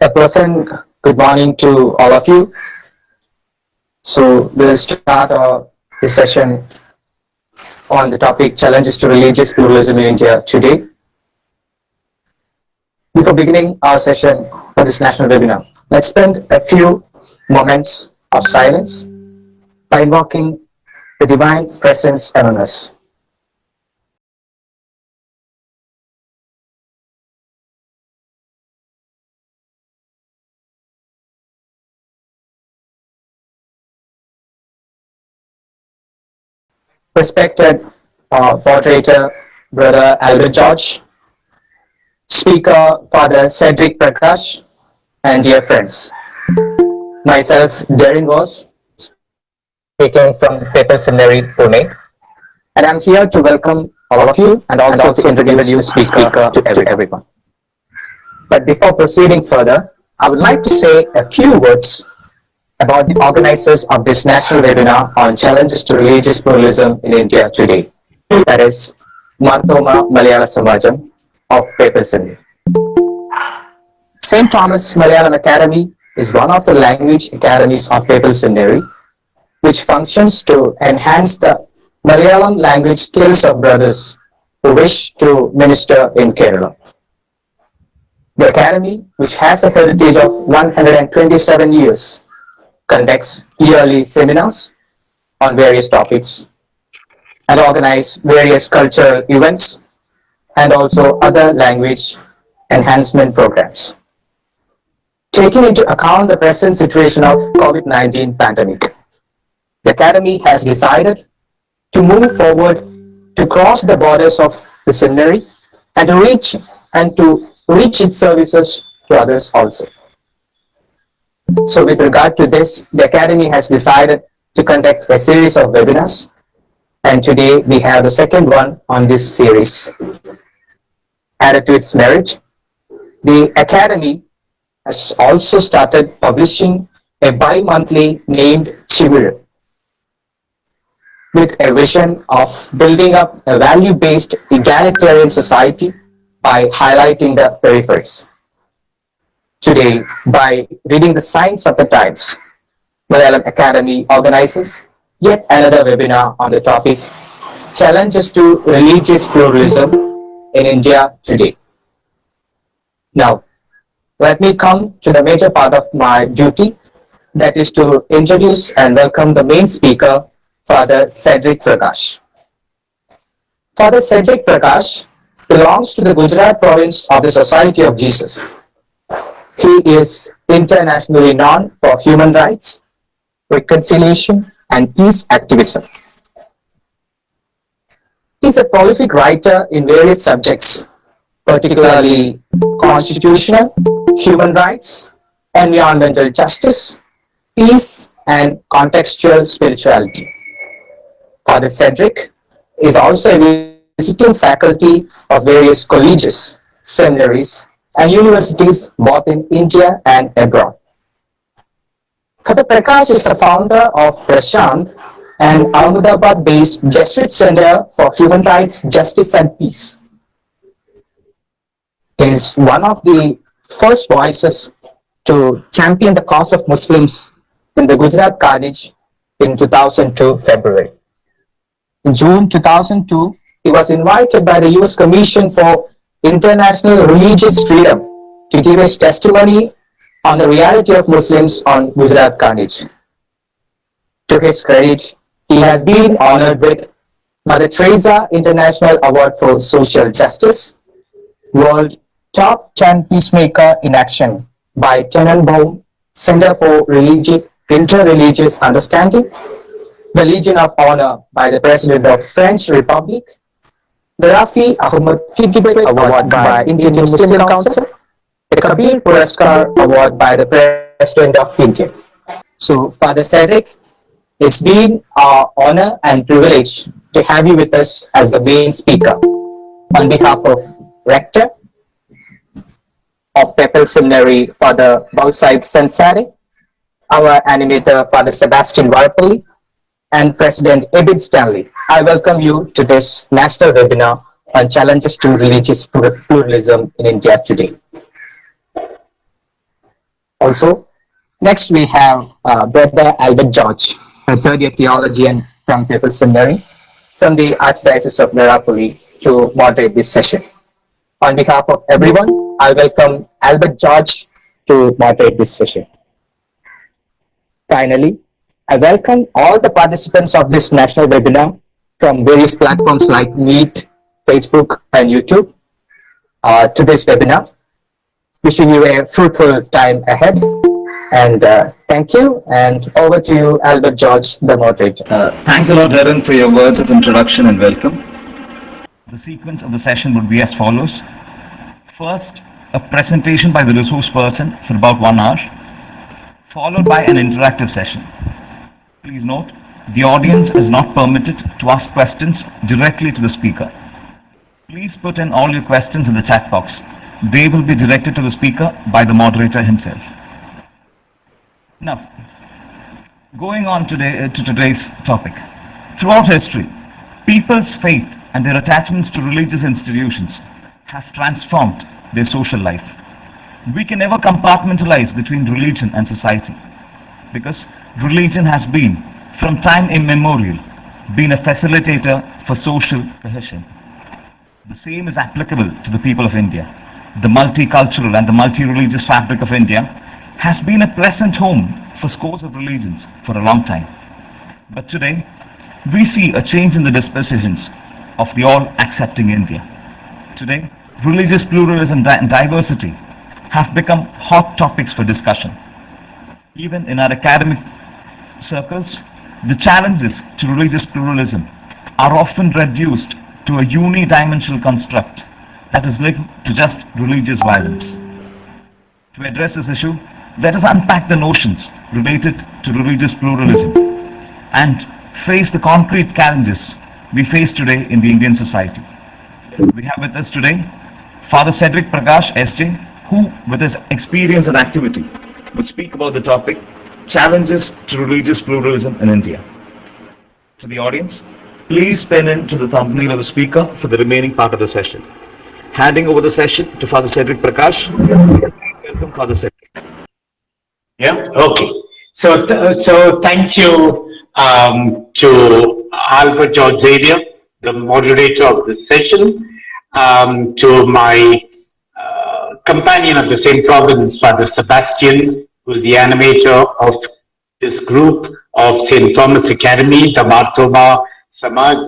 A pleasant good morning to all of you. So we'll start this session on the topic challenges to religious pluralism in India today. Before beginning our session for this national webinar, let's spend a few moments of silence by invoking the divine presence among us. Respected moderator, Brother Albert George, Speaker Father Cedric Prakash, and dear friends. Myself, Darren was speaking from Paper Seminary, Pune, and I'm here to welcome all of you and also to introduce the speaker to everyone. But before proceeding further, I would like to say a few words about the organizers of this national webinar on challenges to religious pluralism in India today. That is Marthoma Malayala Samajam of Paper Seminary. St. Thomas Malayalam Academy is one of the language academies of Paper Seminary, which functions to enhance the Malayalam language skills of brothers who wish to minister in Kerala. The Academy, which has a heritage of 127 years, conducts yearly seminars on various topics and organize various cultural events and also other language enhancement programs. Taking into account the present situation of COVID-19 pandemic, the Academy has decided to move forward to cross the borders of the seminary and to reach its services to others also. So with regard to this, the Academy has decided to conduct a series of webinars, and today we have the second one on this series. Added to its merit, the Academy has also started publishing a bi-monthly named Chivir, with a vision of building up a value-based egalitarian society by highlighting the peripheries. Today, by reading the signs of the times, Malayalam Academy organizes yet another webinar on the topic Challenges to Religious Pluralism in India Today. Now, let me come to the major part of my duty, that is to introduce and welcome the main speaker, Father Cedric Prakash. Father Cedric Prakash belongs to the Gujarat province of the Society of Jesus. He is internationally known for human rights, reconciliation, and peace activism. He is a prolific writer in various subjects, particularly constitutional, human rights, environmental justice, peace, and contextual spirituality. Father Cedric is also a visiting faculty of various colleges, seminaries, and universities both in India and abroad. Father Prakash is the founder of Prashant, an Ahmedabad-based Jesuit Center for Human Rights, Justice and Peace. He is one of the first voices to champion the cause of Muslims in the Gujarat carnage in 2002 February. In June 2002, he was invited by the US Commission for International Religious Freedom to give his testimony on the reality of Muslims on Gujarat carnage. To his credit, he has been honored with Mother Teresa International Award for Social Justice, World Top 10 Peacemaker in Action by Tenenbaum Center for Interreligious Understanding, the Legion of Honor by the President of French Republic, the Rafi Ahmad Kibbe Award by Indian Muslim Council, the Kabir Puraskar Award by the President of India. So, Father Cedric, it's been our honor and privilege to have you with us as the main speaker. On behalf of Rector of Pepple Seminary, Father Bausaib Sansare, our animator, Father Sebastian Varapalli, and President Ebid Stanley, I welcome you to this national webinar on challenges to religious pluralism in India today. Also, next we have Brother Albert George, a third-year theologian from People's Seminary from the Archdiocese of Narapuri to moderate this session. On behalf of everyone, I welcome Albert George to moderate this session. Finally, I welcome all the participants of this national webinar from various platforms like Meet, Facebook, and YouTube to this webinar. Wishing you a fruitful time ahead. And thank you. And over to you, Albert George, the moderator. Thanks a lot, Darren, for your words of introduction and welcome. The sequence of the session would be as follows. First, a presentation by the resource person for about 1 hour, followed by an interactive session. Please note, the audience is not permitted to ask questions directly to the speaker. Please put in all your questions in the chat box. They will be directed to the speaker by the moderator himself. Now, going on to today's topic. Throughout history, people's faith and their attachments to religious institutions have transformed their social life. We can never compartmentalize between religion and society because religion has been, from time immemorial, been a facilitator for social cohesion. The same is applicable to the people of India. The multicultural and the multi-religious fabric of India has been a pleasant home for scores of religions for a long time. But today, we see a change in the dispositions of the all-accepting India. Today, religious pluralism and diversity have become hot topics for discussion. Even in our academic circles, the challenges to religious pluralism are often reduced to a unidimensional construct that is linked to just religious violence. To address this issue, let us unpack the notions related to religious pluralism and face the concrete challenges we face today in the Indian society. We have with us today Father Cedric Prakash, SJ, who, with his experience and activity, would speak about the topic, Challenges to Religious Pluralism in India. To the audience, please pen into the thumbnail of the speaker for the remaining part of the session. Handing over the session to Father Cedric Prakash. Welcome, Father Cedric. Yeah, okay. So thank you to Albert George Xavier, the moderator of this session, to my companion of the same province, Father Sebastian, who is the animator of this group of St. Thomas Academy, the Martoma Samaj,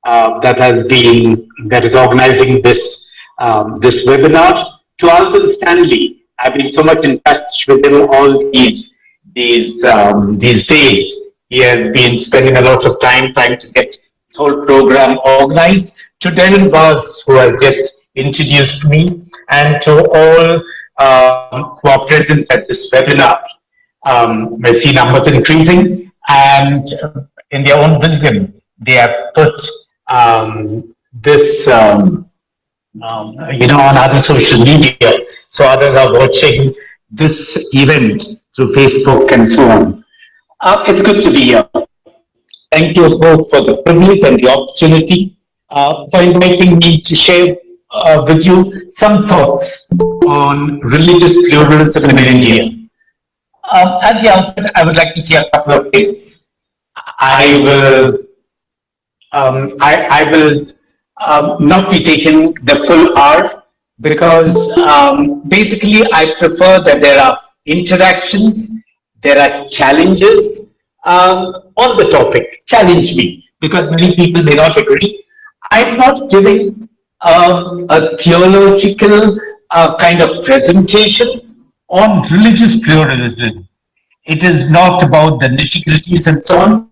that is organizing this webinar. To Alvin Stanley, I've been so much in touch with him all these days. He has been spending a lot of time trying to get this whole program organized. To Darren Vaz, who has just introduced me, and to all who are present at this webinar. We see numbers increasing, and in their own wisdom, they have put this on other social media, so others are watching this event through Facebook and so on. It's good to be here. Thank you both for the privilege and the opportunity for inviting me to share with you some thoughts on religious pluralism in India. At the outset, I would like to say a couple of things. I will not be taking the full hour because basically I prefer that there are interactions, there are challenges on the topic. Challenge me, because many people may not agree. I'm not giving a theological kind of presentation on religious pluralism. It is not about the nitty-gritties and so on.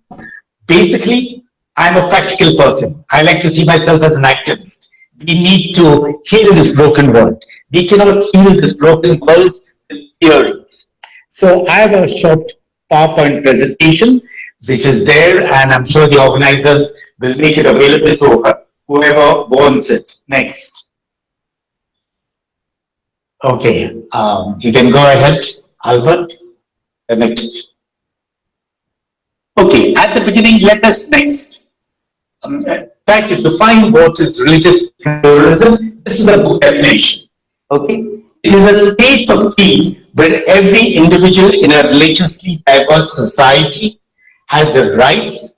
Basically, I'm a practical person. I like to see myself as an activist. We need to heal this broken world. We cannot heal this broken world with theories. So I have a short PowerPoint presentation, which is there, and I'm sure the organizers will make it available to whoever wants it. Next. Okay, you can go ahead, Albert. Next. Okay, at the beginning, let us next try to define what is religious pluralism. This is a book definition. Okay, it is a state of being where every individual in a religiously diverse society has the rights,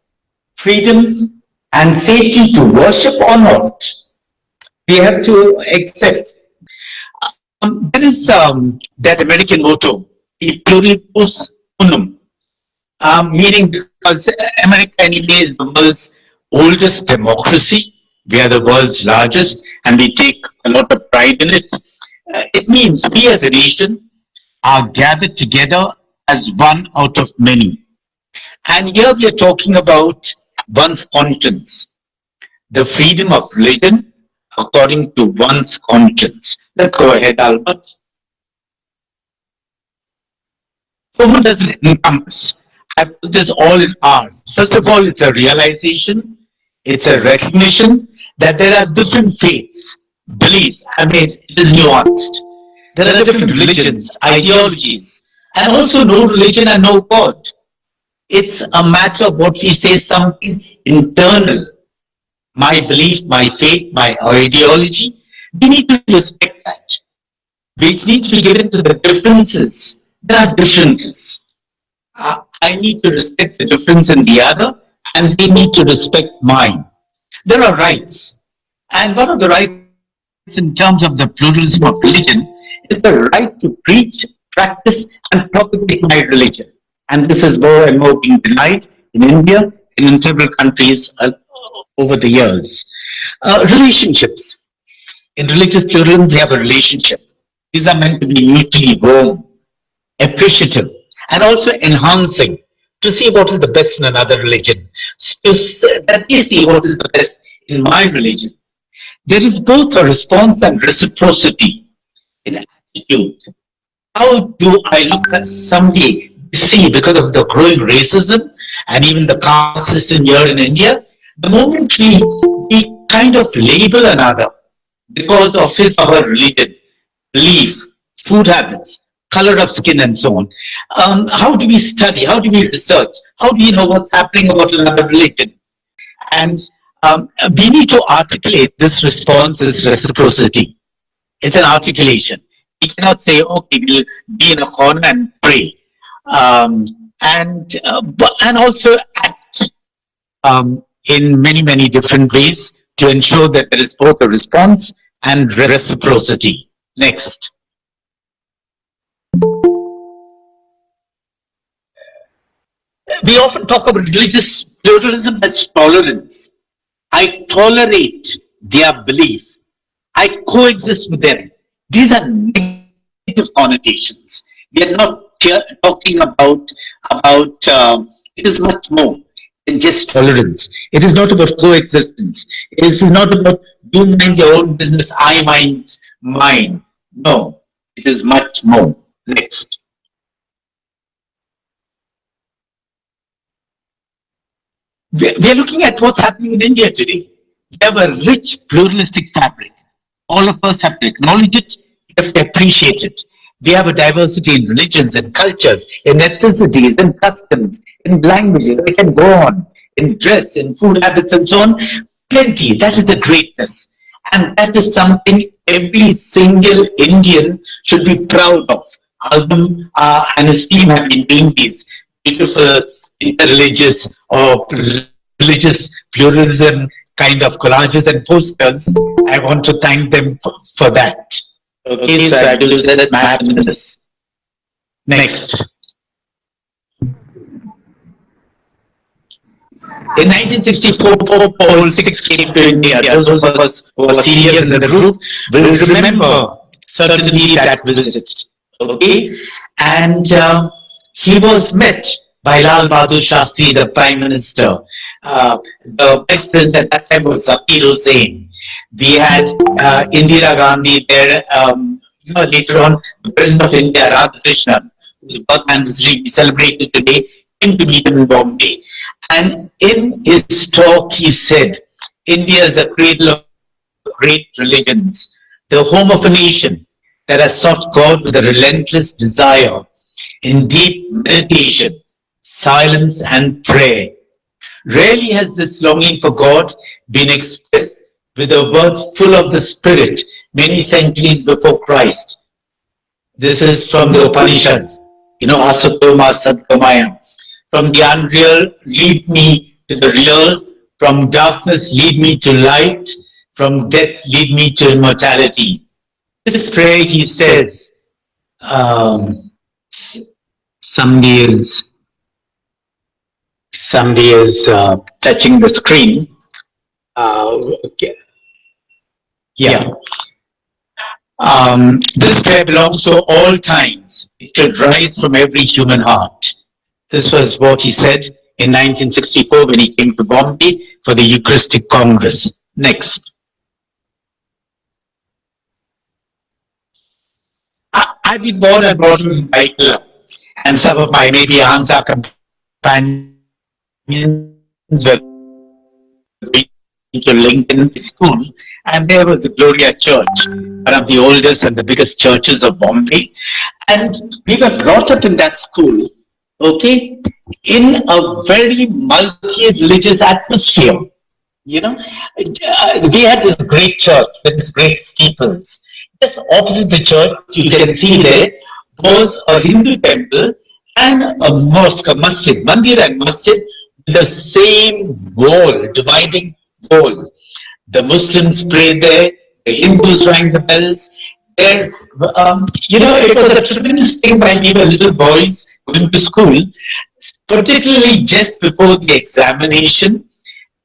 freedoms, and safety to worship or not. We have to accept. There is that American motto, "E pluribus unum," meaning because America anyway is the world's oldest democracy. We are the world's largest, and we take a lot of pride in it. It means we as a nation are gathered together as one out of many. And here we are talking about one's conscience, the freedom of religion according to one's conscience. Let's go ahead, Albert. So what does it encompass? I put this all in R's. First of all, it's a realization, it's a recognition that there are different faiths, beliefs. I mean, it is nuanced. There are different religions, ideologies, and also no religion and no God. It's a matter of what we say, something internal. My belief, my faith, my ideology, we need to respect that. Which needs to be given to the differences. There are differences. I need to respect the difference in the other, and they need to respect mine. There are rights. And one of the rights in terms of the pluralism of religion is the right to preach, practice, and propagate my religion. And this is more and more being denied in India and in several countries over the years. Relationships. In religious pluralism, we have a relationship. These are meant to be mutually warm, appreciative, and also enhancing, to see what is the best in another religion, that they see what is the best in my religion. There is both a response and reciprocity in attitude. How do I look at somebody, see, because of the growing racism and even the caste system here in India, the moment we kind of label another because of his or her religion, belief, food habits, color of skin, and so on. How do we study? How do we research? How do you know what's happening about another religion? And we need to articulate this response, this reciprocity. It's an articulation. We cannot say, okay, we'll be in a corner and pray. And also act in many, many different ways to ensure that there is both a response and reciprocity. Next. We often talk about religious pluralism as tolerance. I tolerate their belief. I coexist with them. These are negative connotations. We are not talking about it is much more than just tolerance. It is not about coexistence. It is not about you mind your own business, I mind mine. No, it is much more. Next. We are looking at what's happening in India today. We have a rich pluralistic fabric. All of us have to acknowledge it, we have to appreciate it. We have a diversity in religions and cultures, in ethnicities, in customs, in languages. I can go on, in dress, in food habits, and so on. Plenty. That is the greatness. And that is something every single Indian should be proud of. Album and his team have been doing these beautiful interreligious or religious pluralism kind of collages and posters. I want to thank them for that. Okay, so I do say that madness. Next. In 1964, Pope Paul VI came to India. Those of us who are seniors in the group will remember certainly that visit. Okay, and he was met by Lal Bahadur Shastri, the Prime Minister. The Vice President at that time was Zakir Hussain. We had Indira Gandhi there. Later on, the President of India, Radhakrishnan, whose birth anniversary we celebrated today, came to meet him in Bombay. And in his talk, he said, India is the cradle of great religions, the home of a nation that has sought God with a relentless desire in deep meditation, silence, and prayer. Rarely has this longing for God been expressed with a word full of the Spirit many centuries before Christ. This is from the Upanishads. Asatoma Sadgamaya. From the unreal, lead me to the real. From darkness, lead me to light. From death, lead me to immortality. This prayer, he says, somebody is touching the screen. Okay. Yeah. This prayer belongs to all times. It should rise from every human heart. This was what he said in 1964 when he came to Bombay for the Eucharistic Congress. Next. I've been born and brought up in Baikula, and some of my maybe Ansa companions were going to Lincoln School, and there was the Gloria Church, one of the oldest and the biggest churches of Bombay. And we were brought up in that school, okay, in a very multi-religious atmosphere. We had this great church with these great steeples. Just opposite the church, you can see there was a Hindu temple and a mosque, a masjid, mandir and masjid, with the same wall, dividing wall. The Muslims prayed there, the Hindus rang the bells. There, it was a tremendous thing when we were little boys going to school, particularly just before the examination.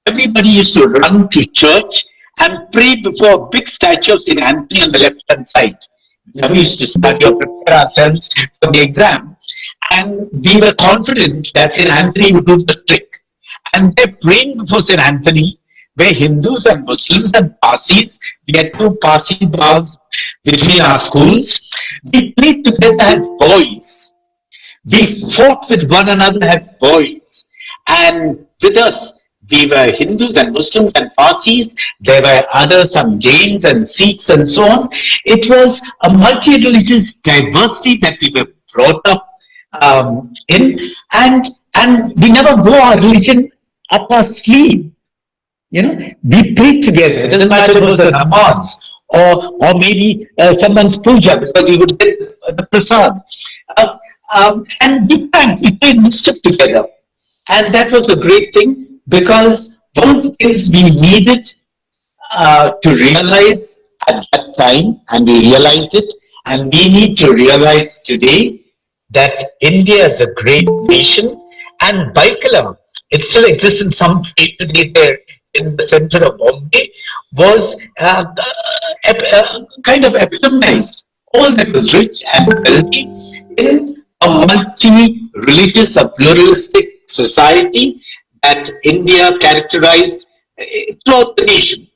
Everybody used to run to church and pray before a big statue of St. Anthony on the left-hand side. We used to study or prepare ourselves for the exam, and we were confident that St. Anthony would do the trick. And they're praying before St. Anthony, where Hindus and Muslims and Parsis, we had two Parsi bars between our schools. We played together as boys. We fought with one another as boys. And with us, we were Hindus and Muslims and Parsis. There were others, some Jains and Sikhs and so on. It was a multi-religious diversity that we were brought up in. And we never wore our religion up our sleeve. We prayed together. It doesn't matter if it was a namaz or maybe someone's puja, because we would get the prasad. And we played mischief together. And that was a great thing, because one of the things we needed to realize at that time, and we realized it, and we need to realize today, that India is a great nation, and Baikula, it still exists in some place today there in the center of Bombay, was kind of epitomized all that was rich and wealthy in a multi-religious, a pluralistic society that India characterized throughout the nation.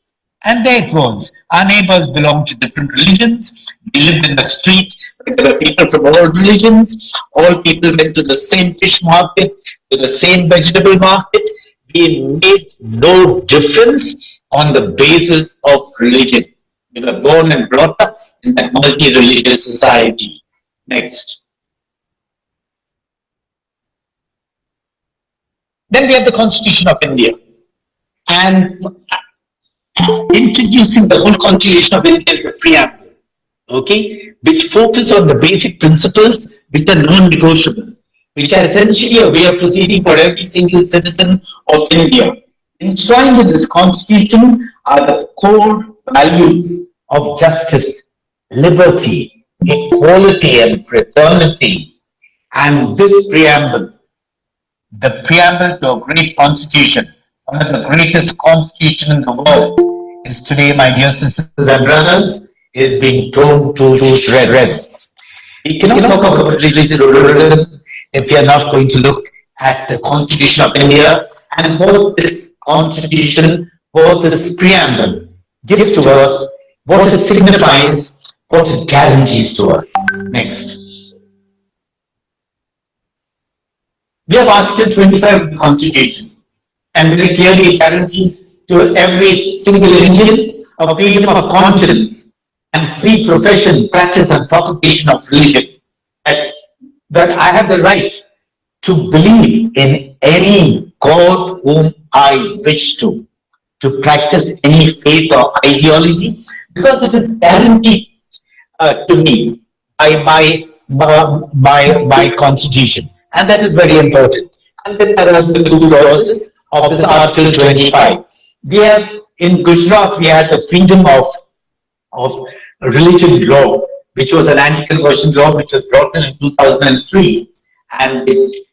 And there it was. Our neighbors belonged to different religions. We lived in the street. There were people from all religions. All people went to the same fish market, to the same vegetable market. We made no difference on the basis of religion. We were born and brought up in that multi-religious society. Next. Then we have the Constitution of India. And introducing the whole Constitution of India, the preamble, okay, which focus on the basic principles which are non-negotiable, which are essentially a way of proceeding for every single citizen of India. Enshrined in this Constitution are the core values of justice, liberty, equality, and fraternity. And this preamble, the preamble to a great constitution, one of the greatest constitutions in the world, is today, my dear sisters and brothers, is being torn to shreds. We cannot talk about religious pluralism if we are not going to look at the Constitution of India and what this Constitution, what this preamble gives to us, what it signifies, what it guarantees to us. Next. We have Article 25 of the Constitution, and very clearly it guarantees to every single Indian a freedom of conscience and free profession, practice, and propagation of religion. That I have the right to believe in any God whom I wish to practice any faith or ideology, because it is guaranteed to me by constitution, and that is very important. And then there are the two clauses of this Article 25. We have in Gujarat we had the freedom of religion law, which was an anti-conversion law, which was brought in 2003, and it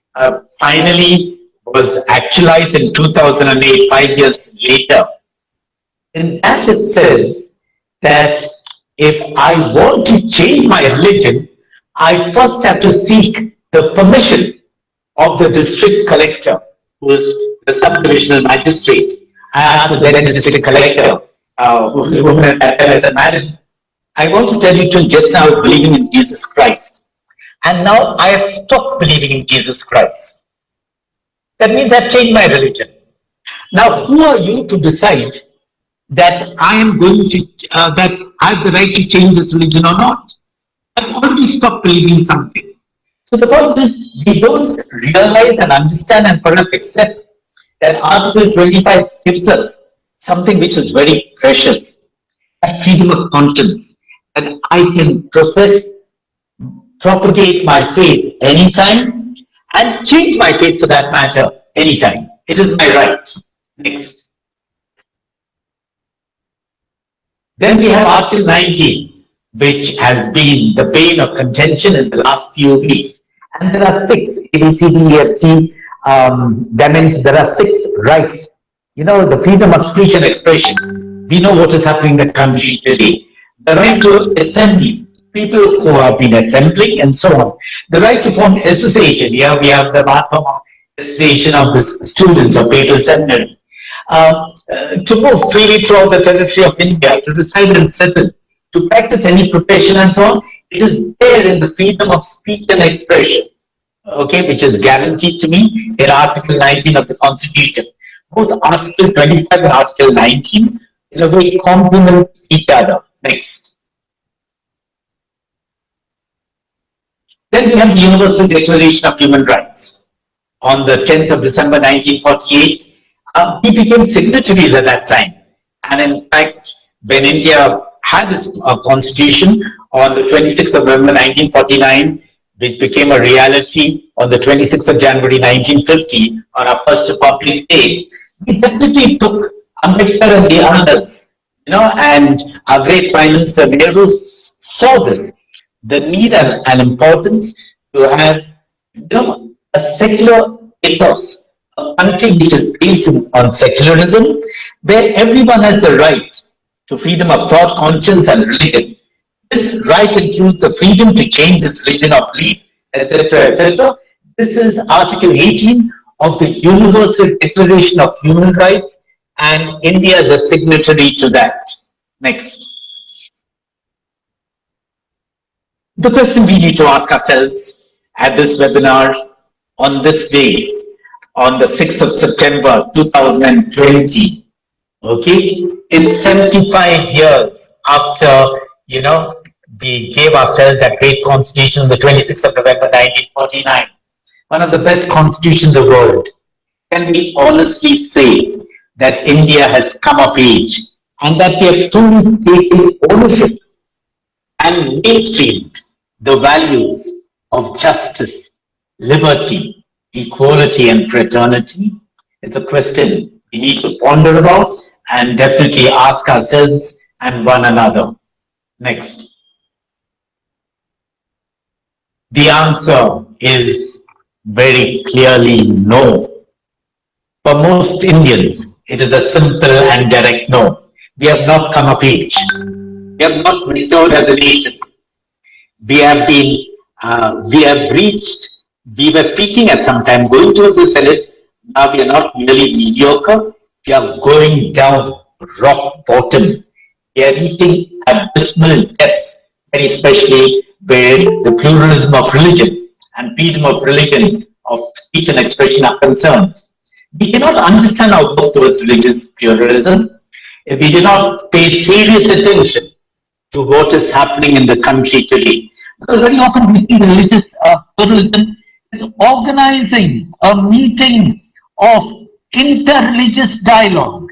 finally was actualized in 2008, 5 years later. In that it says that if I want to change my religion, I first have to seek the permission of the district collector, who is the sub-divisional magistrate. I asked the then district collector, who is a woman at that time, I said, "Madam, I want to tell you to just now believing in Jesus Christ. And now I have stopped believing in Jesus Christ. That means I've changed my religion. Now, who are you to decide that I am going to, that I have the right to change this religion or not? I've already stopped believing something." So the point is, we don't realize and understand and perhaps accept that Article 25 gives us something which is very precious, a freedom of conscience, that I can profess, propagate my faith anytime, and change my faith for that matter anytime. It is my right. Next. Then we have Article 19, which has been the bane of contention in the last few weeks. And there are 6 ABCDEFG. That means there are 6 rights. You know, the freedom of speech and expression. We know what is happening in the country today. The right to assembly, people who have been assembling and so on. The right to form association. Here we have the Mahatma Association of the Students of Papal Seminary. To move freely throughout the territory of India, to reside and settle, to practice any profession and so on. It is there in the freedom of speech and expression, okay, which is guaranteed to me in Article 19 of the Constitution. Both Article 25 and Article 19 in a way complement each other. Next. Then we have the Universal Declaration of Human Rights. On the 10th of December 1948, we became signatories at that time. And in fact, when India had its constitution on the 26th of November 1949, which became a reality on the 26th of January 1950, on our first Republic Day, we definitely took Ambedkar and the others, and our great Prime Minister Nehru saw this, the need and importance to have, a secular ethos, a country which is based on secularism, where everyone has the right to freedom of thought, conscience, and religion. This right includes the freedom to change his religion or belief, etc., etc. This is Article 18 of the Universal Declaration of Human Rights, and India is a signatory to that. Next. The question we need to ask ourselves at this webinar on this day, on the 6th of September 2020, okay, it's 75 years after, we gave ourselves that great constitution on the 26th of November 1949, one of the best constitutions in the world. Can we honestly say that India has come of age and that we have truly taken ownership and mainstreamed the values of justice, liberty, equality, and fraternity? It's a question we need to ponder about and definitely ask ourselves and one another. Next. The answer is very clearly no. For most Indians, it is a simple and direct no. We have not come of age. We have not matured as a nation. We have reached, we were peaking at some time, going towards the Senate. Now we are not merely mediocre, we are going down rock bottom. We are reaching abysmal depths, very especially where the pluralism of religion and freedom of religion, of speech and expression are concerned. We cannot understand our work towards religious pluralism if we do not pay serious attention to what is happening in the country today. Because very often we think religious pluralism is organizing a meeting of inter-religious dialogue.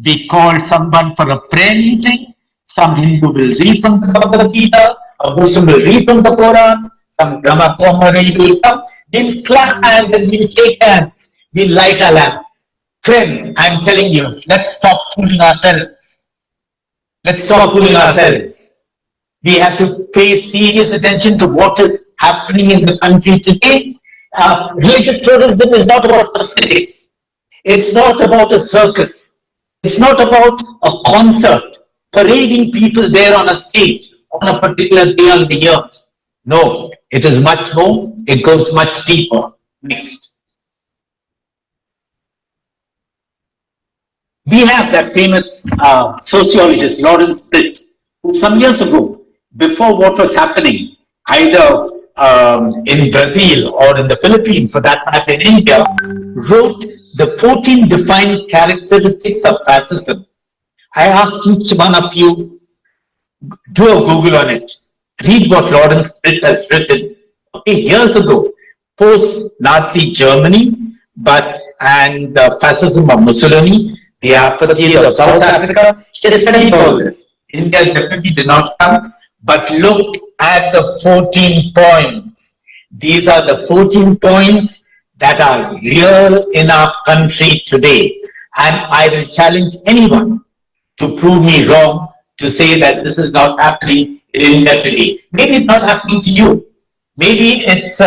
We call someone for a prayer meeting, some Hindu will read from the Bhagavad Gita, A Muslim will read from the Quran, some drama comrade will come, we'll clap hands and we'll shake hands, we'll light a lamp. Friends, I'm telling you, let's stop fooling ourselves. Let's stop fooling ourselves. We have to pay serious attention to what is happening in the country today. Religious pluralism is not about cosmetics. It's not about a circus. It's not about a concert, parading people there on a stage on a particular day of the year. No, it is much more. It goes much deeper. Next. We have that famous sociologist, Lawrence Britt, who some years ago, before what was happening, either in Brazil or in the Philippines, for that matter in India, wrote the 14 defined characteristics of fascism. I ask each one of you, do a Google on it. Read what Lawrence Britt has written. Okay, years ago, post-Nazi Germany, and the fascism of Mussolini, the apathy of South Africa. He studied all this. India definitely did not come, but look at the 14 points. These are the 14 points that are real in our country today. And I will challenge anyone to prove me wrong, to say that this is not happening in India today. Maybe it's not happening to you. Maybe it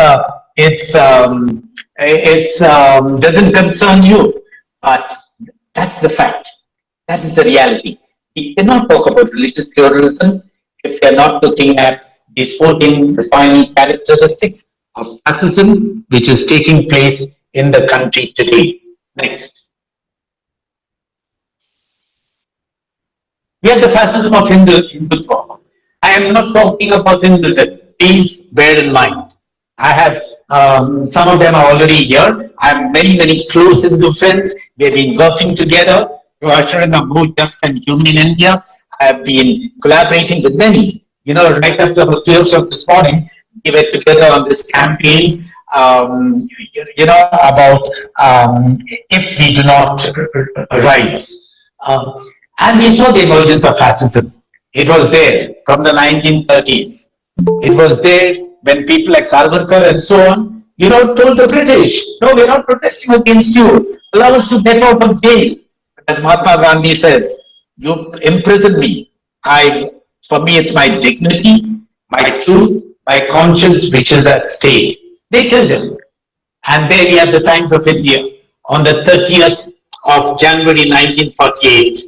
doesn't concern you, but that's the fact. That is the reality. We cannot talk about religious pluralism if we are not looking at these 14 defining characteristics of fascism, which is taking place in the country today. Next. We have the fascism of Hindutva. I am not talking about Hinduism. Please bear in mind. I have some of them are already here. I have many close Hindu friends. We have been working together to usher in a more just and human India. I have been collaborating with many. Right after the 3 o'clock this morning, we were together on this campaign, about if we do not rise. And we saw the emergence of fascism. It was there from the 1930s. It was there when people like Savarkar and so on, told the British, no, we're not protesting against you. Allow us to get out of jail. As Mahatma Gandhi says, you imprison me. For me, it's my dignity, my truth, my conscience, which is at stake. They killed him. And there we have the Times of India on the 30th of January 1948.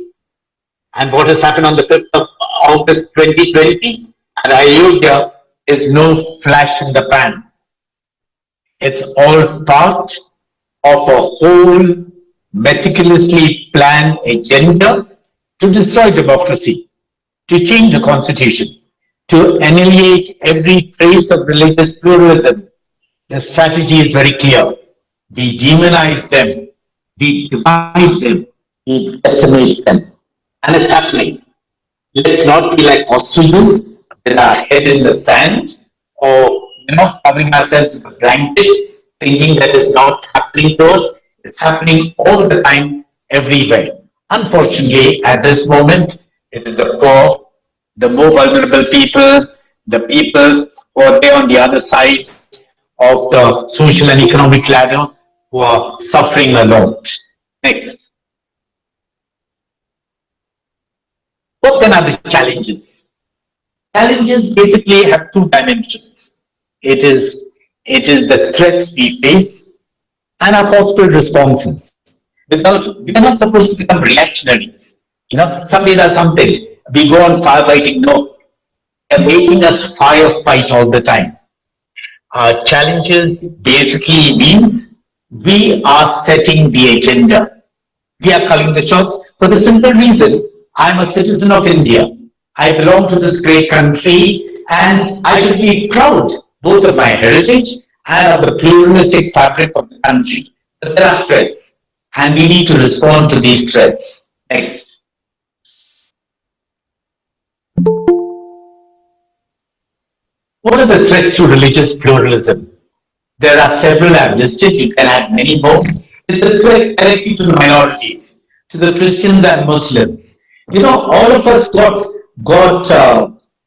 And what has happened on the 5th of August 2020? And Ayodhya is no flash in the pan. It's all part of a whole meticulously planned agenda to destroy democracy, to change the constitution, to annihilate every trace of religious pluralism. The strategy is very clear. We demonize them, we divide them, we decimate them. And it's happening. Let's not be like ostriches with our head in the sand, or covering ourselves with a blanket, thinking that is not happening to us. It's happening all the time, everywhere. Unfortunately, at this moment, it is the poor, the more vulnerable people, the people who are there on the other side of the social and economic ladder who are suffering a lot. Next. What then are the challenges? Challenges basically have two dimensions. It is the threats we face and our possible responses. We are not supposed to become reactionaries. Somebody does something, we go on firefighting. No, they're making us firefight all the time. Challenges basically means we are setting the agenda. We are calling the shots for the simple reason I'm a citizen of India. I belong to this great country and I should be proud both of my heritage and of the pluralistic fabric of the country. But there are threats and we need to respond to these threats. Next. What are the threats to religious pluralism? There are several I've listed. You can add many more. It's a threat directly to the minorities, to the Christians and Muslims. All of us got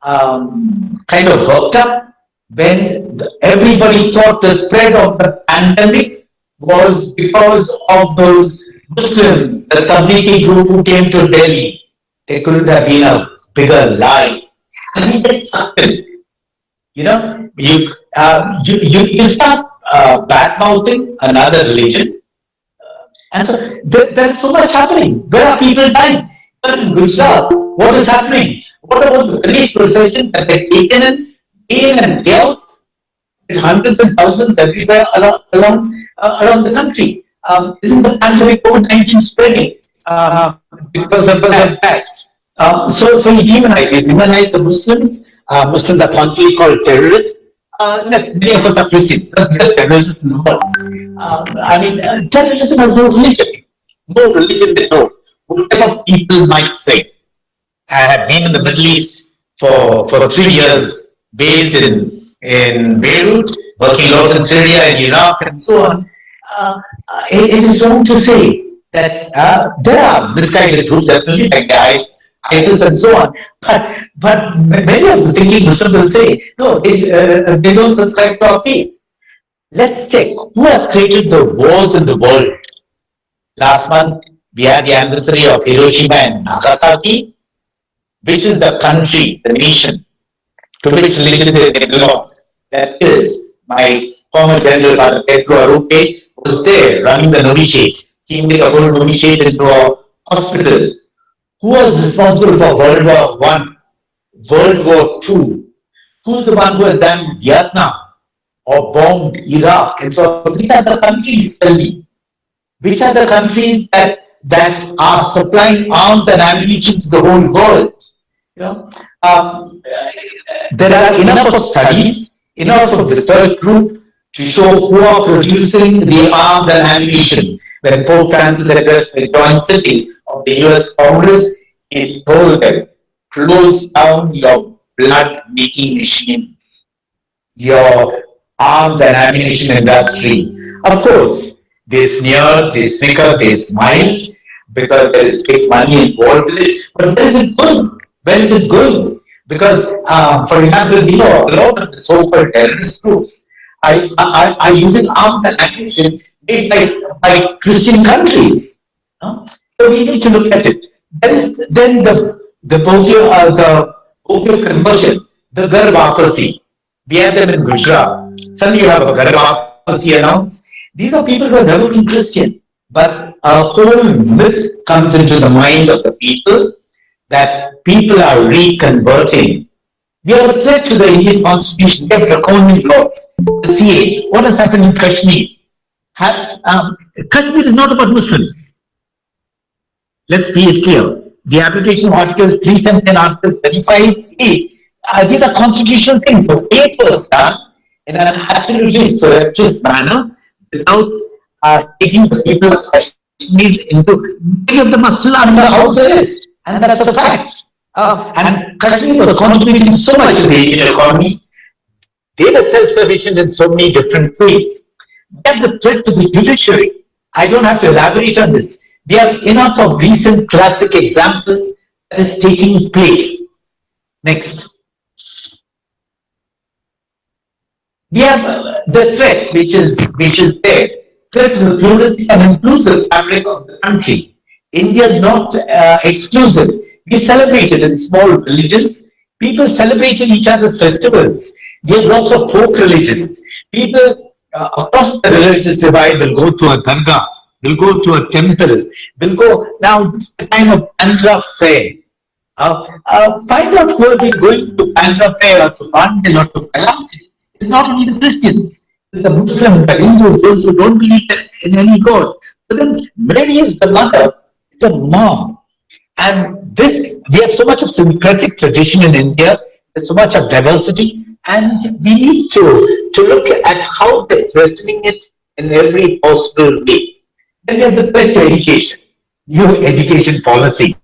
kind of worked up when everybody thought the spread of the pandemic was because of those Muslims, the Tablighi group who came to Delhi. There couldn't have been a bigger lie. And he gets sucked in. You start bad mouthing another religion, and so there's so much happening. Where are people dying? In Gujarat, what is happening? What about the Ganesh procession that they've taken in and day out? Hundreds and thousands everywhere around the country. Isn't the pandemic COVID-19 spreading because of that? So you demonize the Muslims. Muslims are constantly called terrorists. Many of us are Christians. There's terrorists in the world. Terrorism has no religion. No religion they know. Whatever people might say. I have been in the Middle East for 3 years, based in Beirut, working a lot in Syria and Iraq and so on. It is wrong to say that there are misguided groups, definitely, like ISIS and so on. But many of the thinking Muslims will say, no, they don't subscribe to our faith. Let's check who has created the wars in the world. Last month, we had the anniversary of Hiroshima and Nagasaki. Which is the country, the nation, to which religion they belong? That is, my former general, Father Pedro Arrupe, was there running the novitiate. He made a whole novitiate into a hospital. Who was responsible for World War I, World War II? Who's the one who has done Vietnam or bombed Iraq? And so, which are the countries, tell me? Which are the countries that are supplying arms and ammunition to the whole world? There are enough of studies, enough of research group to show who are producing the arms and ammunition. When Pope Francis addressed the joint sitting of the US Congress, he told them, close down your blood-making machines, your arms and ammunition industry. Of course, they sneered, they snickered, they smiled, because there is big money involved in it. But where is it going? Where is it going? Because, for example, a lot of the so-called terrorist groups are using arms and ammunition made by Christian countries. So we need to look at it. There is then the Bhogya conversion, the Ghar Wapasi. We have them in Gujarat. Suddenly you have a Ghar Wapasi announced. These are people who have never been Christian. But a whole myth comes into the mind of the people that people are reconverting. We are a threat to the Indian Constitution. We have draconian laws. The CA. What has happened in Kashmir? Kashmir is not about Muslims. Let's be it clear. The application of Article 370 and Article 35A. These are constitutional things. So it was done in an absolutely surreptitious manner without taking the people of Kashmir into. Many of them are still under house arrest. And that's a fact. And Kashmir was contributing so much to the Indian economy. They were self-sufficient in so many different ways. They have the threat to the judiciary. I don't have to elaborate on this. We have enough of recent classic examples that is taking place. Next. We have the threat which is there. Threat to the pluralistic and inclusive fabric of the country. India is not exclusive. We celebrate it in small villages. People celebrated each other's festivals. We have lots of folk religions. People across the religious divide will go to a dargah, will go to a temple, will go. Now, this is the time of Bandra Fair. Find out who have been going to Bandra Fair or to Bandel or to Palam. It's not only the Christians. It's the Muslims, the Hindus, those who don't believe in any God. So then, Mary is the mother. The mom. And this, we have so much of syncretic tradition in India, there's so much of diversity, and we need to look at how they're threatening it in every possible way. Then we have the threat to education, new education policy.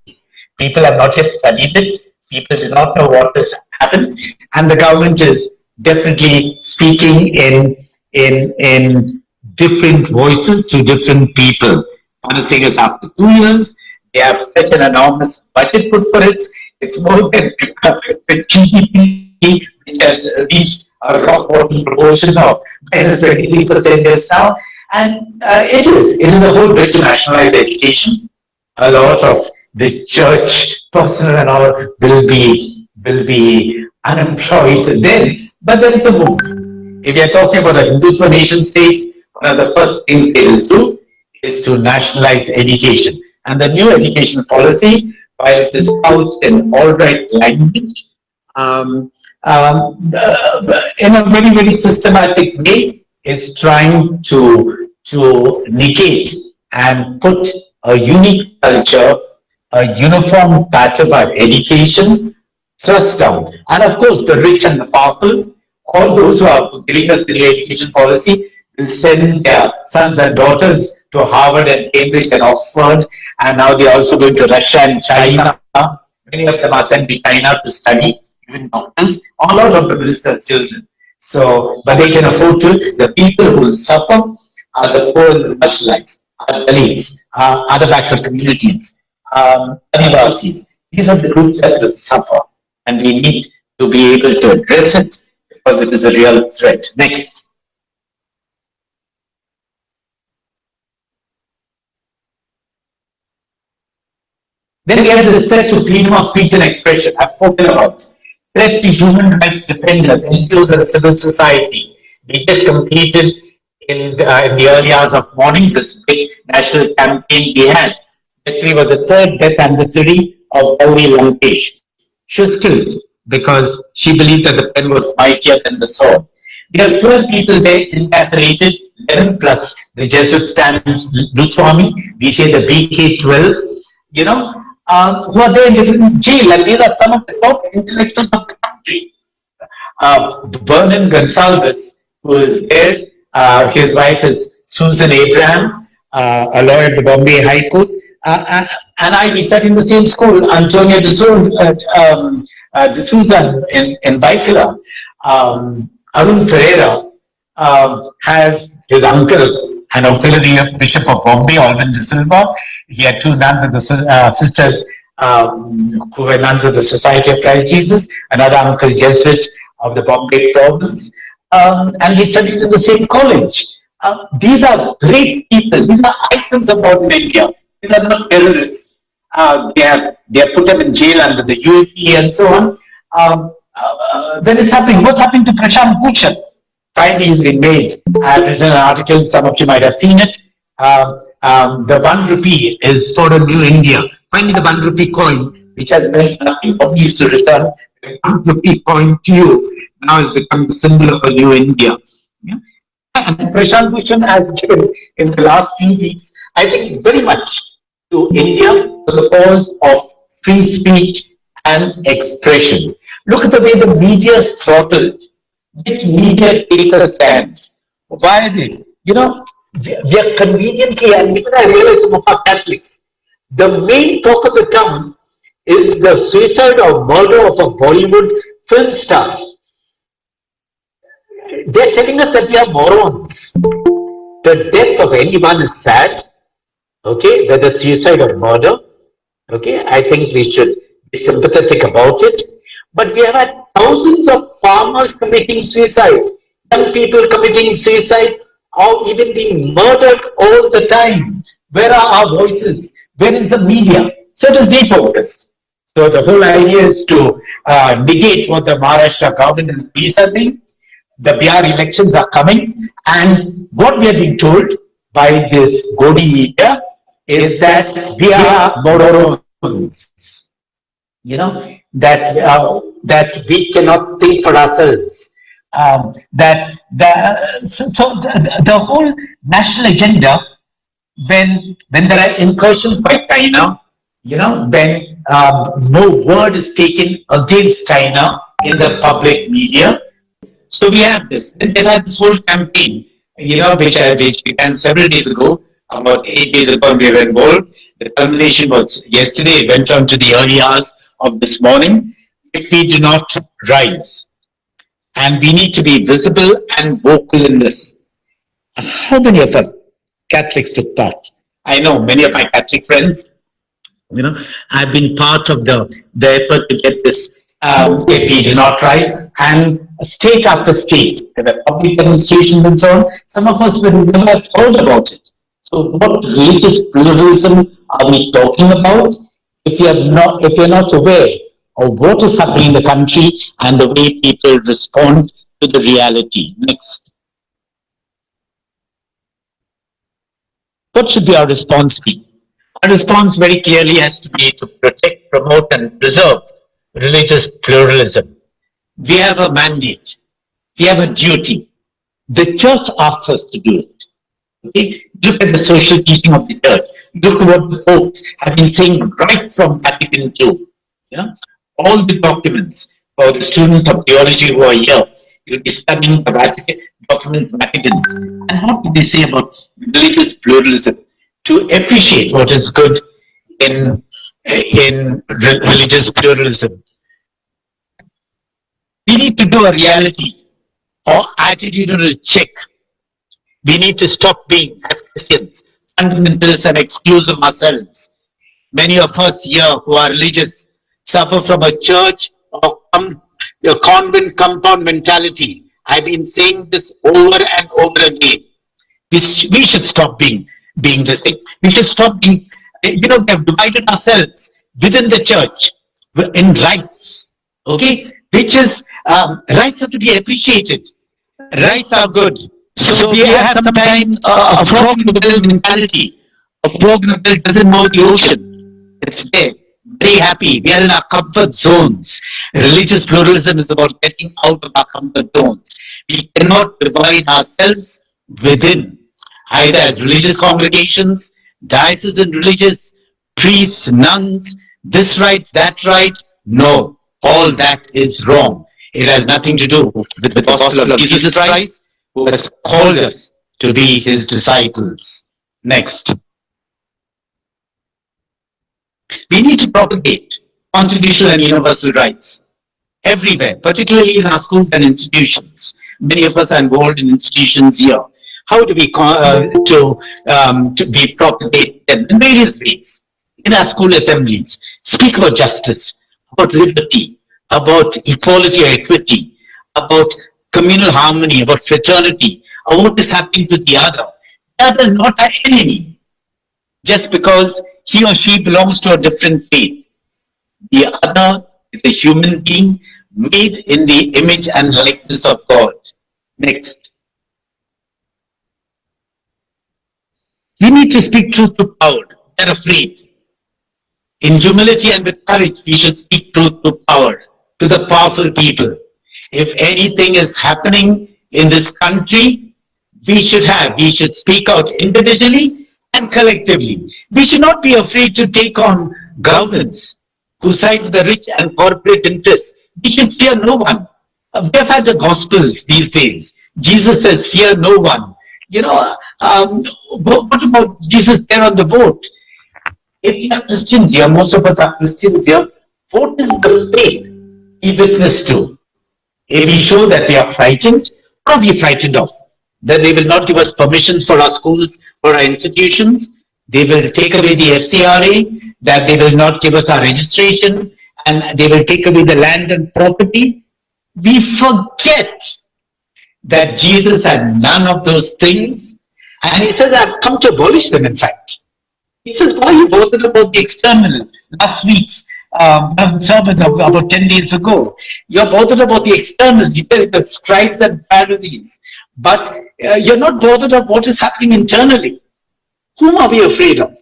People have not yet studied it, people do not know what has happened, and the government is definitely speaking in different voices to different people. One is saying it's after 2 years. They have such an enormous budget put for it. It's more than the GDP, which has reached a rock bottom proportion of -23% just now. And it is a whole bit to nationalize education. A lot of the church personnel and all will be unemployed then. But there is a move. If we are talking about a Hindutva nation state, one of the first things they will do is to nationalize education. And the new education policy, while it is couched in all right language, um, in a very, very systematic way, is trying to negate and put a unique culture, a uniform pattern of education thrust down. And of course, the rich and the powerful, all those who are giving us the new education policy, will send their sons and daughters to Harvard and Cambridge and Oxford, and now they're also going to Russia and China. Many of them are sent to China to study, even doctors, all out of the minister's children. So, but they can afford to. The people who will suffer are the poor and the marginalized, are Dalits, other backward communities, Adivasis. These are the groups that will suffer, and we need to be able to address it because it is a real threat. Next. Then we have the threat to freedom of speech and expression. I've spoken about threat to human rights defenders, NGOs, and civil society. We just completed in the early hours of morning this big national campaign we had. Yesterday was the third death anniversary of Gauri Lankesh. She was killed because she believed that the pen was mightier than the sword. We have 12 people there incarcerated, 11 plus the Jesuit Stan Luthwami, we say the BK12, who are there in different jail, and these are some of the top intellectuals of the country. Vernon Gonsalves, who is there, his wife is Susan Abraham, a lawyer at the Bombay High Court, and we studied in the same school, Antonio D'Souza in Baikala. Arun Ferreira has his uncle, an auxiliary bishop of Bombay, Alvin De Silva. He had two nuns of the sisters who were nuns of the Society of Christ Jesus, another uncle Jesuit of the Bombay province, and we studied in the same college. These are great people. These are icons of modern India. These are not terrorists. They have put them in jail under the UAP and so on. Then it's happening. What's happening to Prashant Bhushan? Finally, he's been made. I have written an article. Some of you might have seen it. The 1 rupee is for a new India. Finally, the 1 rupee coin, which has meant nothing, what used to return, the 1 rupee coin to you, now has become the symbol of a new India. Yeah? And Prashant Bhushan has given, in the last few weeks, I think very much to India for the cause of free speech and expression. Look at the way the media is throttled. Which media takes a stand? Why are they? We are conveniently, and even I realize some of our Catholics, the main talk of the town is the suicide or murder of a Bollywood film star. They're telling us that we are morons. The death of anyone is sad, okay, whether suicide or murder, okay, I think we should be sympathetic about it. But we have had thousands of farmers committing suicide, young people committing suicide, or even being murdered all the time. Where are our voices? Where is the media? So it is defocused. So the whole idea is to negate what the Maharashtra government and police are doing. The Bihar elections are coming, and what we are being told by this Godi media is that we are morons. That we cannot think for ourselves. The whole national agenda, when there are incursions by China, when no word is taken against China in the public media. So we have this. And then had this whole campaign, which began several days ago, about 8 days ago, we were involved. The culmination was yesterday. It went on to the early hours of this morning. If we do not rise, and we need to be visible and vocal in this. How many of us Catholics took part? I know many of my Catholic friends You know, I've been part of the effort to get this KP denaturalized, and state after state, there were public demonstrations and so on. Some of us would never have heard about it. So, what religious pluralism are we talking about? If you're not aware of what is happening in the country and the way people respond to the reality. Next. What should be our response be? Our response very clearly has to be to protect, promote, and preserve religious pluralism. We have a mandate. We have a duty. The church asks us to do it. Okay? Look at the social teaching of the church. Look at what the popes have been saying right from Vatican II. You know, all the documents for the students of theology who are here, you'll be studying the Vatican document Vaticans. And what do they say about religious pluralism? To appreciate what is good in religious pluralism. We need to do a reality or attitudinal check. We need to stop being, as Christians, fundamentalists and excuse of ourselves. Many of us here who are religious suffer from a church or a convent compound mentality. I've been saying this over and over again. We should stop being this thing. We should stop being, we have divided ourselves within the church in rights, okay? Which is, rights have to be appreciated. Rights are good. So we have sometimes a frog in the bill mentality. A frog in the bill doesn't know the ocean. It's there, very happy. We are in our comfort zones. Religious pluralism is about getting out of our comfort zones. We cannot divide ourselves within, either as religious congregations, diocesan religious, priests, nuns, this right, that right. No, all that is wrong. It has nothing to do with the gospel of Jesus Christ, who has called us to be his disciples. Next. We need to propagate constitutional and universal rights everywhere, particularly in our schools and institutions. Many of us are involved in institutions here. How do we we propagate them in various ways? In our school assemblies, speak about justice, about liberty, about equality or equity, about communal harmony, about fraternity, about what is happening to the other. The other is not an enemy just because he or she belongs to a different faith. The other is a human being made in the image and likeness of God. Next. We need to speak truth to power. We are afraid. In humility and with courage, we should speak truth to power, to the powerful people. If anything is happening in this country, we should speak out individually and collectively. We should not be afraid to take on governments who side with the rich and corporate interests. We should fear no one. We have had the Gospels these days. Jesus says, fear no one. What about Jesus there on the boat? If we are Christians here, most of us are Christians here, what is the faith we witness to? If we show that we are frightened, what are we frightened of? That they will not give us permissions for our schools or our institutions, they will take away the FCRA, that they will not give us our registration, and they will take away the land and property. We forget that Jesus had none of those things. And he says, I've come to abolish them, in fact. He says, why are you bothered about the external? Last week's sermons of about 10 days ago. You're bothered about the externals. You tell the scribes and Pharisees. But you're not bothered of what is happening internally. Whom are we afraid of?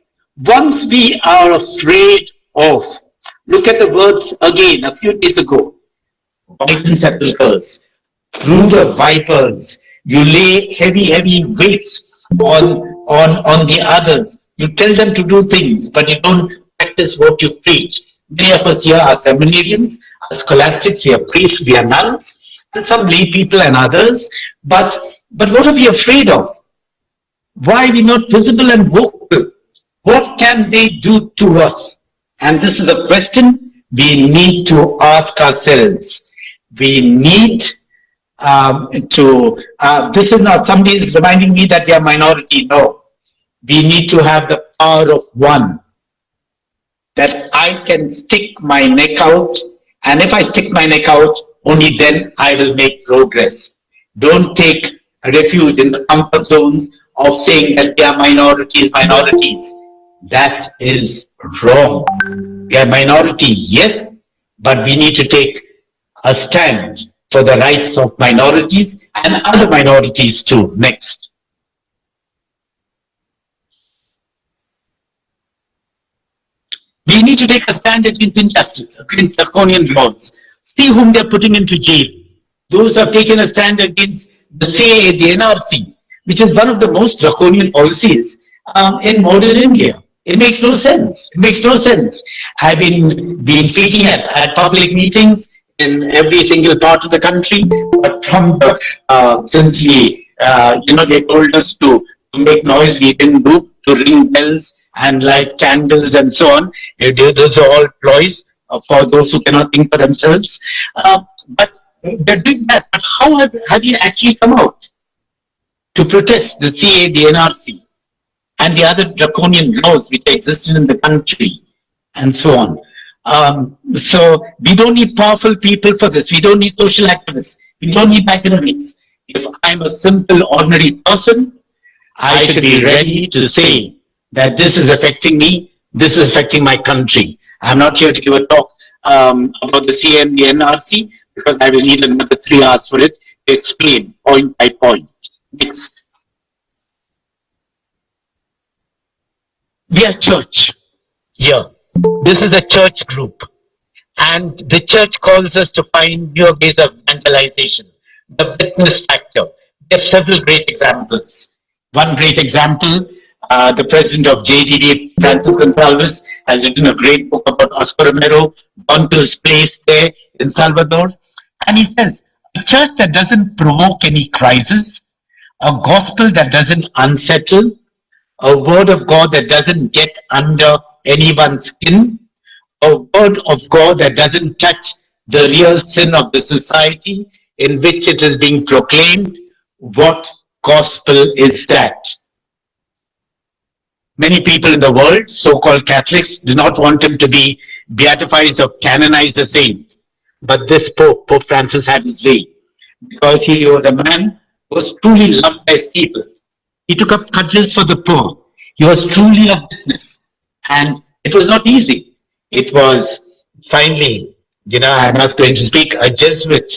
Once we are afraid of, look at the words again a few days ago. Poison sepulchres, brood of vipers. You lay heavy weights on the others. You tell them to do things, but you don't practice what you preach. Many of us here are seminarians, are scholastics, we are priests, we are nuns, and some lay people and others. But what are we afraid of? Why are we not visible and vocal? What can they do to us? And this is a question we need to ask ourselves. We need this is not, somebody is reminding me that they are minority. No. We need to have the power of one. that I can stick my neck out, and if I stick my neck out, only then I will make progress. Don't take refuge in the comfort zones of saying that we are minorities. That is wrong. We are minority, yes, but we need to take a stand for the rights of minorities and other minorities too. Next. We need to take a stand against injustice, against draconian laws. See whom they're putting into jail. Those who have taken a stand against the CAA, the NRC, which is one of the most draconian policies in modern India. It makes no sense. It makes no sense. I've been speaking at public meetings in every single part of the country, but from the, since we, they told us to make noise, we didn't do, to ring bells and light candles and so on. Those are all ploys for those who cannot think for themselves. But they're doing that. But how have you actually come out to protest the CA, the NRC, and the other draconian laws which existed in the country, and so on? So we don't need powerful people for this. We don't need social activists. We don't need academics. If I'm a simple, ordinary person, I should be ready to say that this is affecting me, this is affecting my country. I'm not here to give a talk about the CA and the NRC, because I will need another 3 hours for it to explain point by point. Next. We are church here. This is a church group. And the church calls us to find newer ways of evangelization. The witness factor. There are several great examples. One great example, the president of JDD, Francis Gonsalves, has written a great book about Oscar Romero, gone to his place there in Salvador. And he says, a church that doesn't provoke any crisis, a gospel that doesn't unsettle, a word of God that doesn't get under anyone's skin, a word of God that doesn't touch the real sin of the society in which it is being proclaimed. What gospel is that? Many people in the world, so-called Catholics, do not want him to be beatified or canonized a saint. But this Pope Francis, had his way, because he was a man who was truly loved by his people. He took up cudgels for the poor. He was truly a witness. And it was not easy. It was finally, I'm not going to speak, a Jesuit,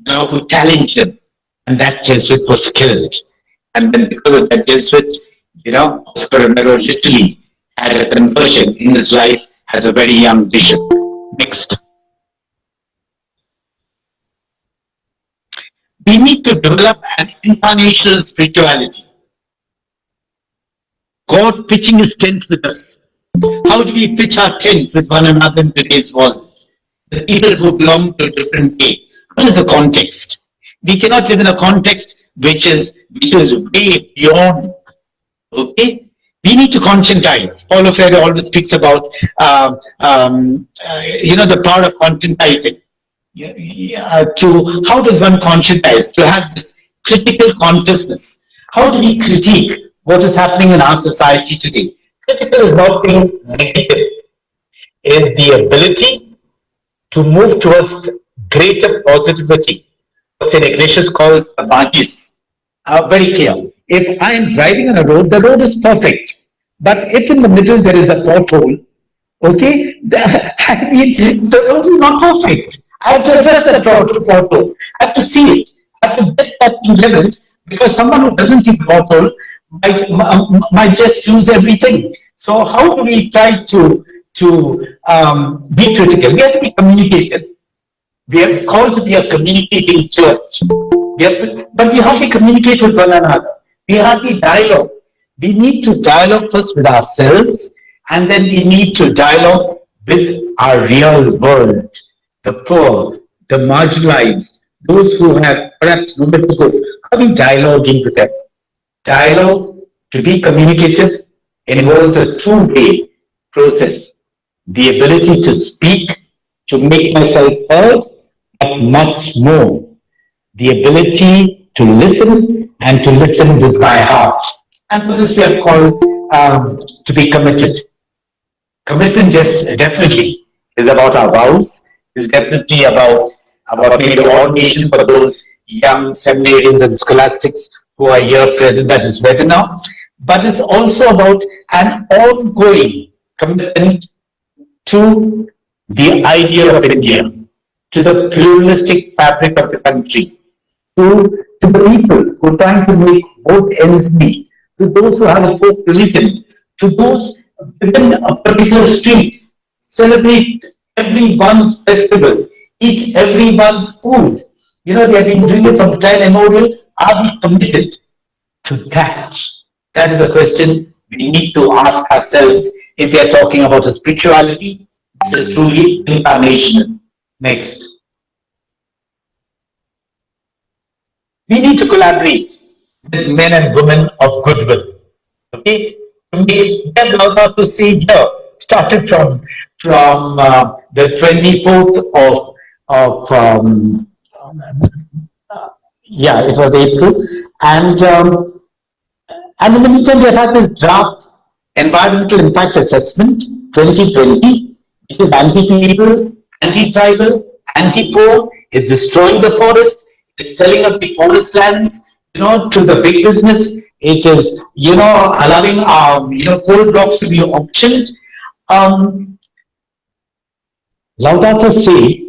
who challenged him. And that Jesuit was killed. And then because of that Jesuit, Oscar Romero literally had a conversion in his life as a very young bishop. Next. We need to develop an incarnational spirituality. God pitching his tent with us. How do we pitch our tent with one another in today's world? The people who belong to a different faith. What is the context? We cannot live in a context which is way beyond. Okay? We need to conscientize. Paulo Freire always speaks about the power of conscientizing. To how does one conscientize? To have this critical consciousness. How do we critique what is happening in our society today? Critical is not being negative. It is the ability to move towards greater positivity. What St. Ignatius calls abadis. Very clear. If I am driving on a road, the road is perfect. But if in the middle there is a pothole, okay, the road is not perfect. I have to address that pothole. I have to see it. I have to get that leveled, because someone who doesn't see the pothole might just lose everything. So how do we try to be critical? We have to be communicative. We are called to be a communicating church. But we hardly communicate with one another. We hardly dialogue. We need to dialogue first with ourselves, and then we need to dialogue with our real world. The poor, the marginalized, those who have perhaps nowhere to go. How are we dialoguing with them? Dialogue, to be communicative, involves a two-way process. The ability to speak, to make myself heard, but much more. The ability to listen, and to listen with my heart. And for this we are called to be committed. Commitment, yes, definitely is about our vows. Is definitely about maybe ordination for those young seminarians and scholastics who are here present at this webinar. But it's also about an ongoing commitment to the idea of India, to the pluralistic fabric of the country, to the people who are trying to make both ends meet, to those who have a folk religion, to those within a particular street, celebrate everyone's festival, eat everyone's food. They have been doing it from time immemorial. Are we committed to that? That is a question we need to ask ourselves if we are talking about a spirituality that is truly incarnational. Next. We need to collaborate with men and women of goodwill. Okay, to make them allowed to see here started from the 24th of yeah, it was April, and in the meantime we have had this draft environmental impact assessment 2020, which is anti-people, anti-tribal, anti-poor. It's destroying the forest. It's selling of the forest lands, to the big business. It is, allowing, coal blocks to be auctioned. Laudato Si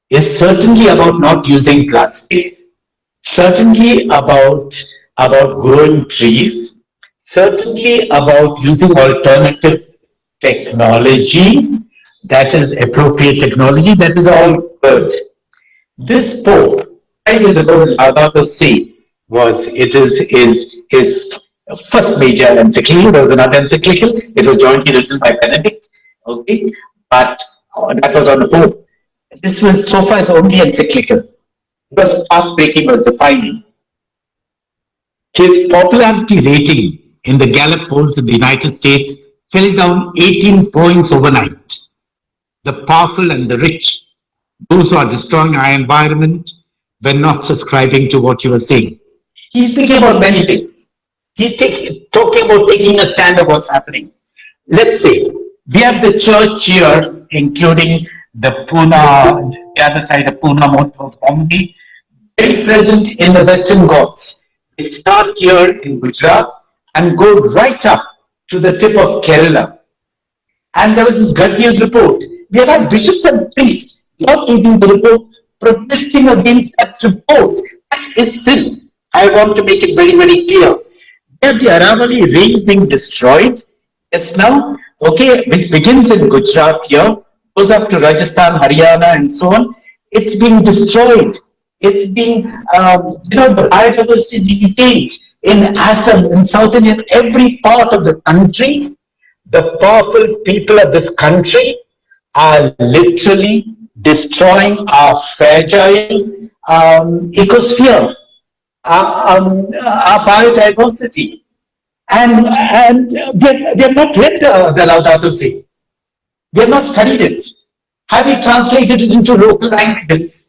is certainly about not using plastic, certainly about growing trees, certainly about using alternative technology, that is appropriate technology, that is all good. This Pope, 5 years ago, Laudato Si is his first major encyclical. There was another encyclical. It was jointly written by Benedict. Okay, but that was on hope. This was so far the only encyclical. It was path-breaking, was defining. His popularity rating in the Gallup polls in the United States fell down 18 points overnight. The powerful and the rich, those who are destroying our environment, were not subscribing to what you were saying. He's thinking about many things. He's talking about taking a stand of what's happening. Let's say we have the church here, including the Pune, the other side of Pune, Mothos, Bombay, very present in the Western Ghats. It start here in Gujarat and go right up to the tip of Kerala. And there was this Gadgil's report. We have had bishops and priests not reading the report, protesting against that report. That is sin. I want to make it very, very clear. We have the Aravali range being destroyed. Yes, now, okay, which begins in Gujarat here, goes up to Rajasthan, Haryana, and so on. It's being destroyed. It's being, the biodiversity detained in Assam, in South India, every part of the country. The powerful people of this country are literally destroying our fragile ecosphere, our biodiversity. And we have not read the Laudato Si. We have not studied it. Have we translated it into local languages?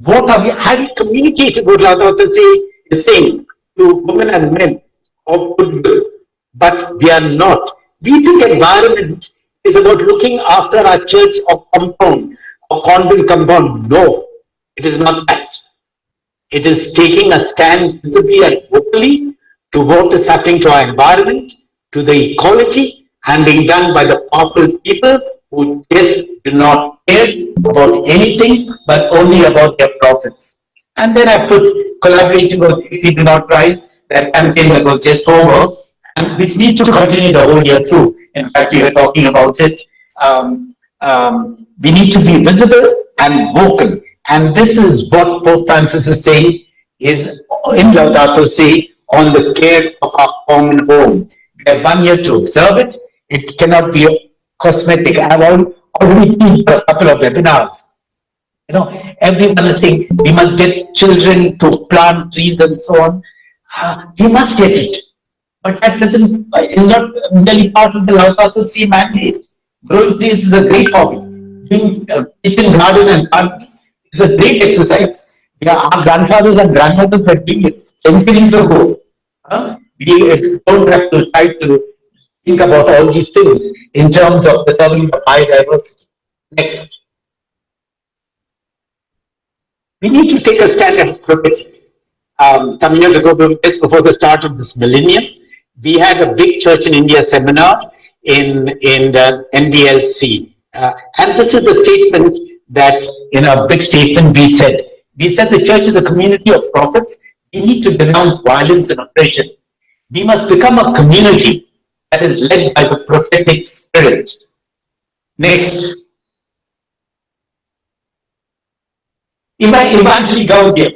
Have we communicated what Laudato Si is saying to women and men of goodwill? But we are not. We think environment is about looking after our church or compound or convent compound. No, it is not that. It is taking a stand visibly and vocally to what is happening to our environment, to the ecology, and being done by the powerful people who just do not care about anything but only about their profits. And then I put collaboration was if we do not rise, that campaign that was just over, and which needs to continue the whole year through. In fact, we were talking about it. We need to be visible and vocal. And this is what Pope Francis is saying is in Laudato Si on the care of our common home. We have 1 year to observe it. It cannot be a cosmetic. I have already been for a couple of webinars. Everyone is saying we must get children to plant trees and so on. We must get it. But that is not really part of the Laudato Si mandate. Growing trees is a great hobby. Doing kitchen garden and gardening is a great exercise. Yeah, our grandfathers and grandmothers were doing it centuries ago. We don't have to try to think about all these things in terms of preserving the biodiversity. Next. We need to take a stand as prophetic. Some years ago, just before the start of this millennium, we had a big church in India seminar in the NDLC. And this is the statement that, in a big statement, we said the church is a community of prophets. We need to denounce violence and oppression. We must become a community that is led by the prophetic spirit. Next. Evangeline Gaudium.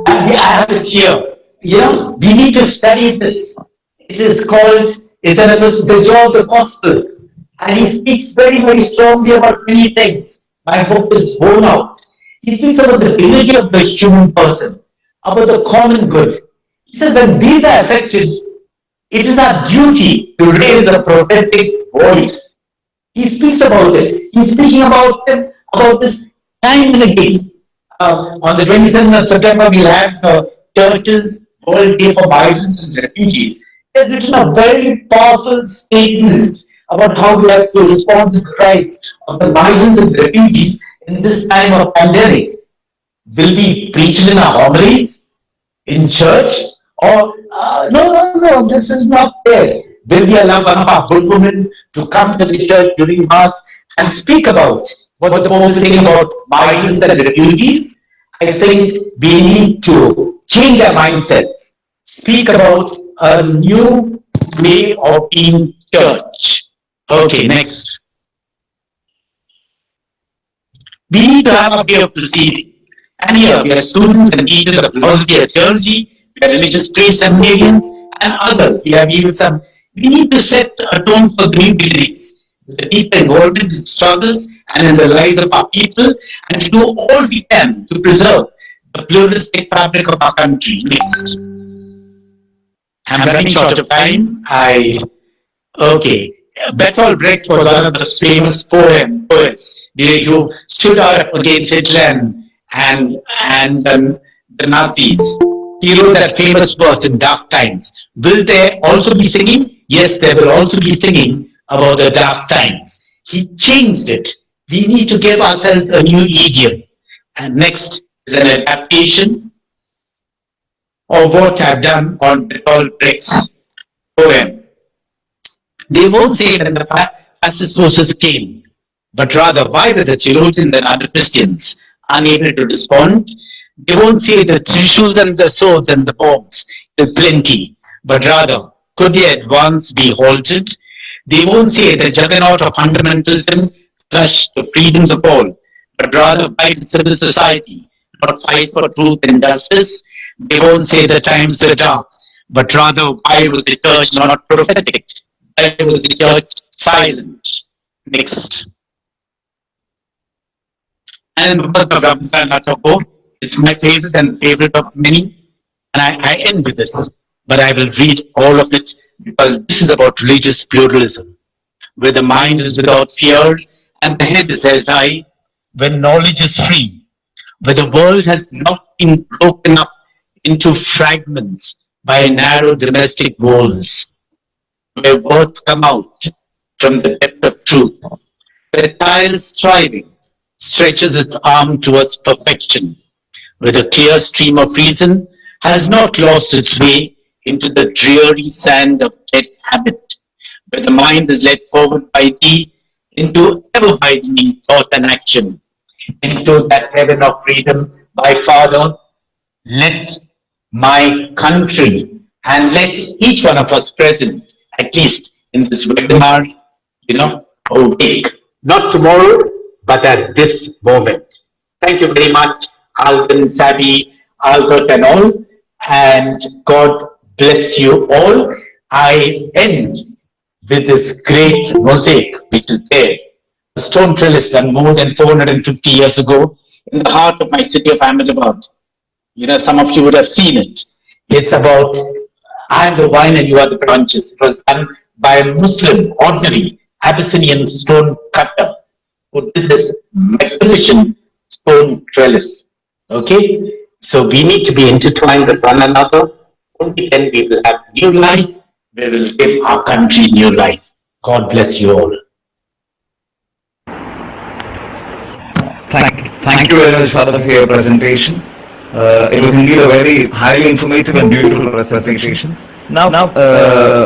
And I have it here. We need to study this. It is called the Joy of the Gospel. And he speaks very, very strongly about many things. My book is worn out. He speaks about the dignity of the human person, about the common good. He says when these are affected, it is our duty to raise a prophetic voice. He speaks about it. He's speaking about this time and again. On the 27th of September, we'll have Churches World Day for Migrants and Refugees. He has written a very powerful statement about how we have to respond to the cries of the migrants and refugees in this time of pandemic. Will we preach it in our homilies, in church, or no, this is not there. Will we allow one of our good women to come to the church during Mass and speak about what the Pope is saying about migrants and refugees? I think we need to change our mindsets, speak about a new way of being church. Okay, next. We need to have a way of proceeding. And here we are students and teachers of philosophy and theology, we are religious priests and Marians, and others. We have even some. We need to set a tone for new beginnings, the deep involvement in struggles and in the lives of our people, and to do all we can to preserve the pluralistic fabric of our country. Next. I'm running short of time. Bertolt Brecht was one of the famous poets who stood up against Hitler and the Nazis. He wrote that famous verse in Dark Times. Will there also be singing? Yes, there will also be singing about the dark times. He changed it. We need to give ourselves a new idiom. And next is an adaptation of what I've done on Bertolt Brecht's poem. They won't say that the fascist forces came, but rather why were the theologians and other Christians unable to respond? They won't say the tissues and the swords and the bombs with plenty, but rather could the advance be halted? They won't say the juggernaut of fundamentalism crushed the freedoms of all, but rather fight civil society, not fight for truth and justice. They won't say the times were dark, but rather why was the church not prophetic? Why was the church silent? Next. And the birth of Rabindranath Tagore is my favorite and favorite of many. And I end with this, but I will read all of it because this is about religious pluralism, where the mind is without fear and the head is held high, when knowledge is free, where the world has not been broken up into fragments by narrow domestic walls, where words come out from the depth of truth, where tireless striving stretches its arm towards perfection, where the clear stream of reason has not lost its way into the dreary sand of dead habit, where the mind is led forward by thee into ever-widening thought and action, into that heaven of freedom. My Father, let my country and let each one of us present, at least in this webinar, awake. Not tomorrow, but at this moment. Thank you very much, Alvin, Sabi, Albert, and all. And God bless you all. I end with this great mosaic which is there. A stone trellis done more than 450 years ago in the heart of my city of Ahmedabad. Some of you would have seen it. It's about, I am the vine and you are the branches. It was done by a Muslim, ordinary Abyssinian stone cutter who did this magnificent stone trellis. Okay? So we need to be intertwined with one another. Only then we will have new life, They will give our country new life. God bless you all. Thank you very much, Father, for your presentation. It was indeed a very highly informative and beautiful presentation. Now,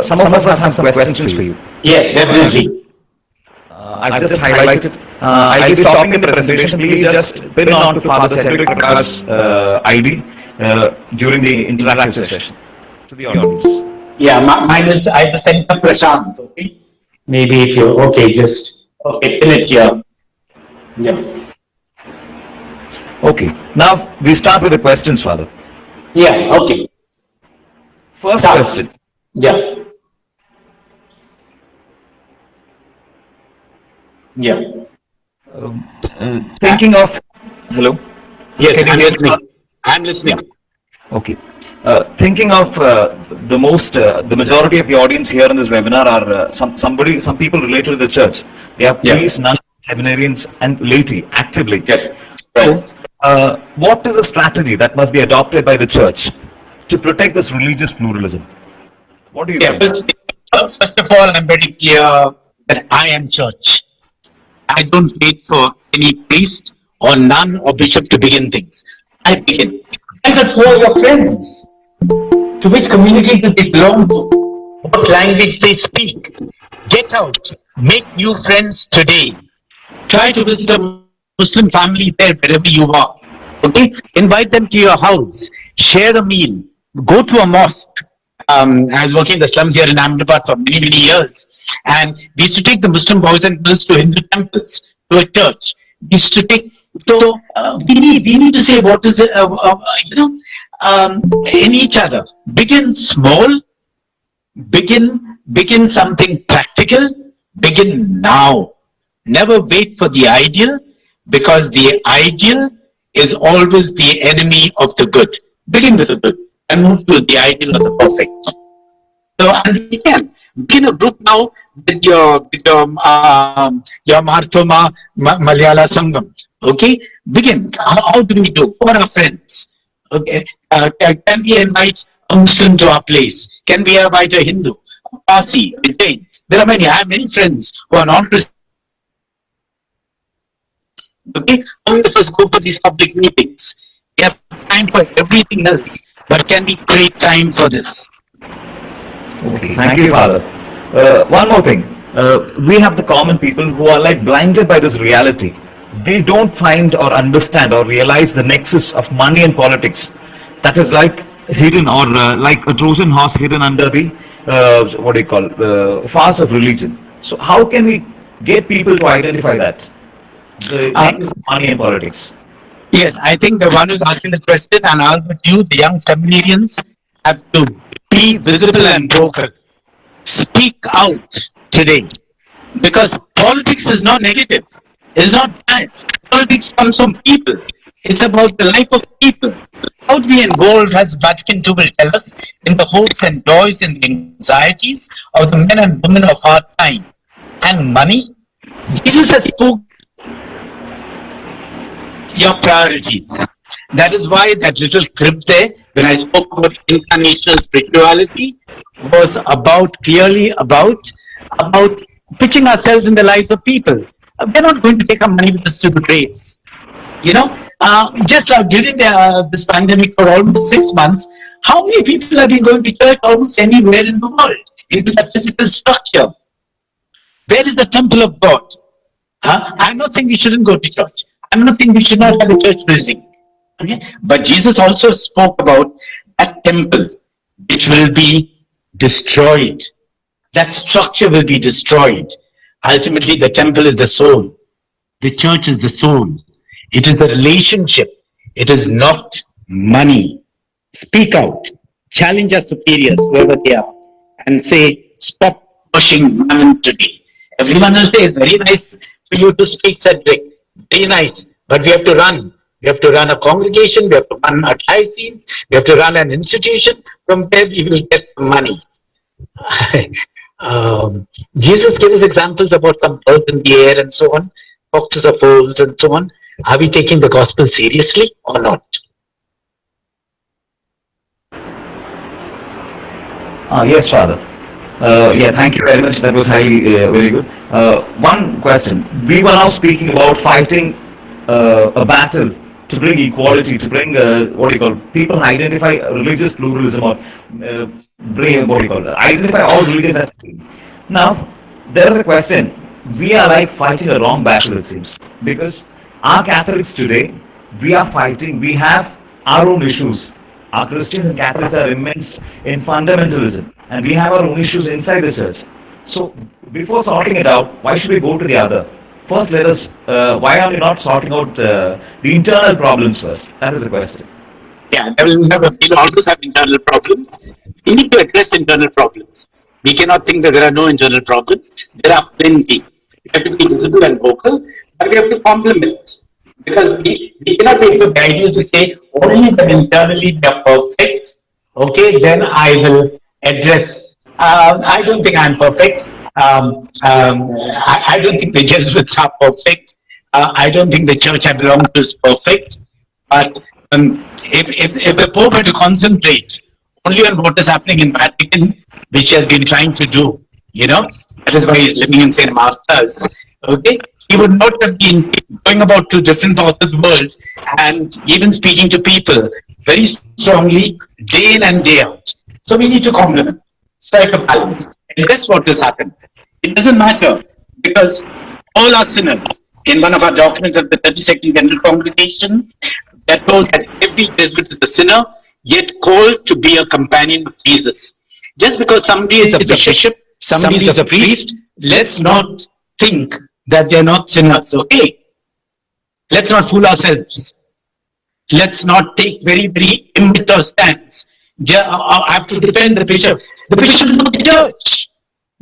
some of us have some questions for you. Yes, definitely. I've just highlighted. I'll be stopping the presentation. Please just pin on to Father Cedric Prakash ID during the interactive session to the audience. Yeah, mine is either Center Prashant. Okay, maybe if you just pin it here. Yeah. Okay. Now we start with the questions, Father. Yeah. Okay. First Start. question. Yeah. Yeah. Thinking of. Hello. Yes, Can you I'm hear me, listening. Father? I'm listening. Okay. Thinking of the majority of the audience here in this webinar are some people related to the church. They are Yeah. priests, nuns, seminarians, and laity, active laity. Yes. So, what is a strategy that must be adopted by the church to protect this religious pluralism? What do you Yeah. think? First of all, I'm very clear that I am church. I don't wait for any priest or nun or bishop to begin things. I begin. Find out who are your friends. To which community do they belong to? What language they speak. Get out. Make new friends today. Try to visit a Muslim family there wherever you are. Okay? Invite them to your house. Share a meal. Go to a mosque. I was working in the slums here in Ahmedabad for many, many years. And we used to take the Muslim boys and girls to Hindu temples, to a church. We used to take, we need to say what is it, in each other. Begin small, begin something practical, begin now. Never wait for the ideal, because the ideal is always the enemy of the good. Begin with the good and move to the ideal of the perfect. So, and we can begin a group now with your Marthoma Malayala Sangam. Okay, begin. How do we do? Who are our friends? Okay, can we invite a Muslim to our place? Can we invite a Hindu, a Parsi, a Jain? There are many. I have many friends who are non-Christian. Okay, how many of us go for these public meetings? We have time for everything else, but can we create time for this? Okay, thank you, Father. One more thing. We have the common people who are like blinded by this reality. They don't find or understand or realize the nexus of money and politics. That is like hidden or like a Trojan horse hidden under the what do you call farce of religion. So how can we get people to identify that? The nexus of money and politics. Yes, I think the one who's asking the question, and Albert, you, the young seminarians, have to be visible and vocal. Speak out today, because politics is not negative. It's not bad. Politics comes from people. It's about the life of people. How to be involved, as Vatican II will tell us, in the hopes and joys and anxieties of the men and women of our time. And money, Jesus has spoken your priorities. That is why that little crib there, when I spoke about incarnational spirituality, was clearly about pitching ourselves in the lives of people. We're not going to take our money with the stupid rapes. Just during this pandemic for almost 6 months, how many people have been going to church almost anywhere in the world, into that physical structure? Where is the temple of God? I'm not saying we shouldn't go to church. I'm not saying we should not have a church building. Okay? But Jesus also spoke about that temple which will be destroyed. That structure will be destroyed. Ultimately, the temple is the soul. The church is the soul. It is the relationship. It is not money. Speak out. Challenge our superiors, whoever they are, and say, stop pushing mammon today. Everyone will say, it's very nice for you to speak, Cedric. Very nice. But we have to run. We have to run a congregation. We have to run a diocese. We have to run an institution. From there, we will get money. Jesus gave us examples about some birds in the air and so on, boxes of holes and so on. Are we taking the gospel seriously or not? Yes, Father. Yeah, thank you very much. That was highly very good. One question. We were now speaking about fighting a battle to bring equality, to bring what do you call people identify religious pluralism or bring what do you call identify all religions as now. There is a question. We are like fighting a wrong battle, it seems, because our Catholics today, we are fighting. We have our own issues. Our Christians and Catholics are immersed in fundamentalism, and we have our own issues inside the church. So, before sorting it out, why should we go to the other? First, let us. Why are we not sorting out the internal problems first? That is the question. Yeah, we'll always have internal problems. We need to address internal problems. We cannot think that there are no internal problems. There are plenty. We have to be visible and vocal, but we have to complement. Because we cannot wait for the ideal to say only that internally they are perfect. Okay, then I will address. I don't think I'm perfect. I don't think the Jesuits are perfect. I don't think the church I belong to is perfect. But if the Pope were to concentrate only on what is happening in Vatican, which he has been trying to do, that is why he's living in St. Martha's, okay, he would not have been going about to different parts of the world and even speaking to people very strongly day in and day out. So we need to complement, strike a balance. And that's what has happened. It doesn't matter because all are sinners. In one of our documents of the 32nd General Congregation, that goes that every Jesuit is a sinner, yet called to be a companion of Jesus. Just because somebody is a bishop, somebody is a priest, let's not think that they're not sinners, okay? Let's not fool ourselves. Let's not take very, very immature stance. I have to defend the bishop. The bishop is not the church.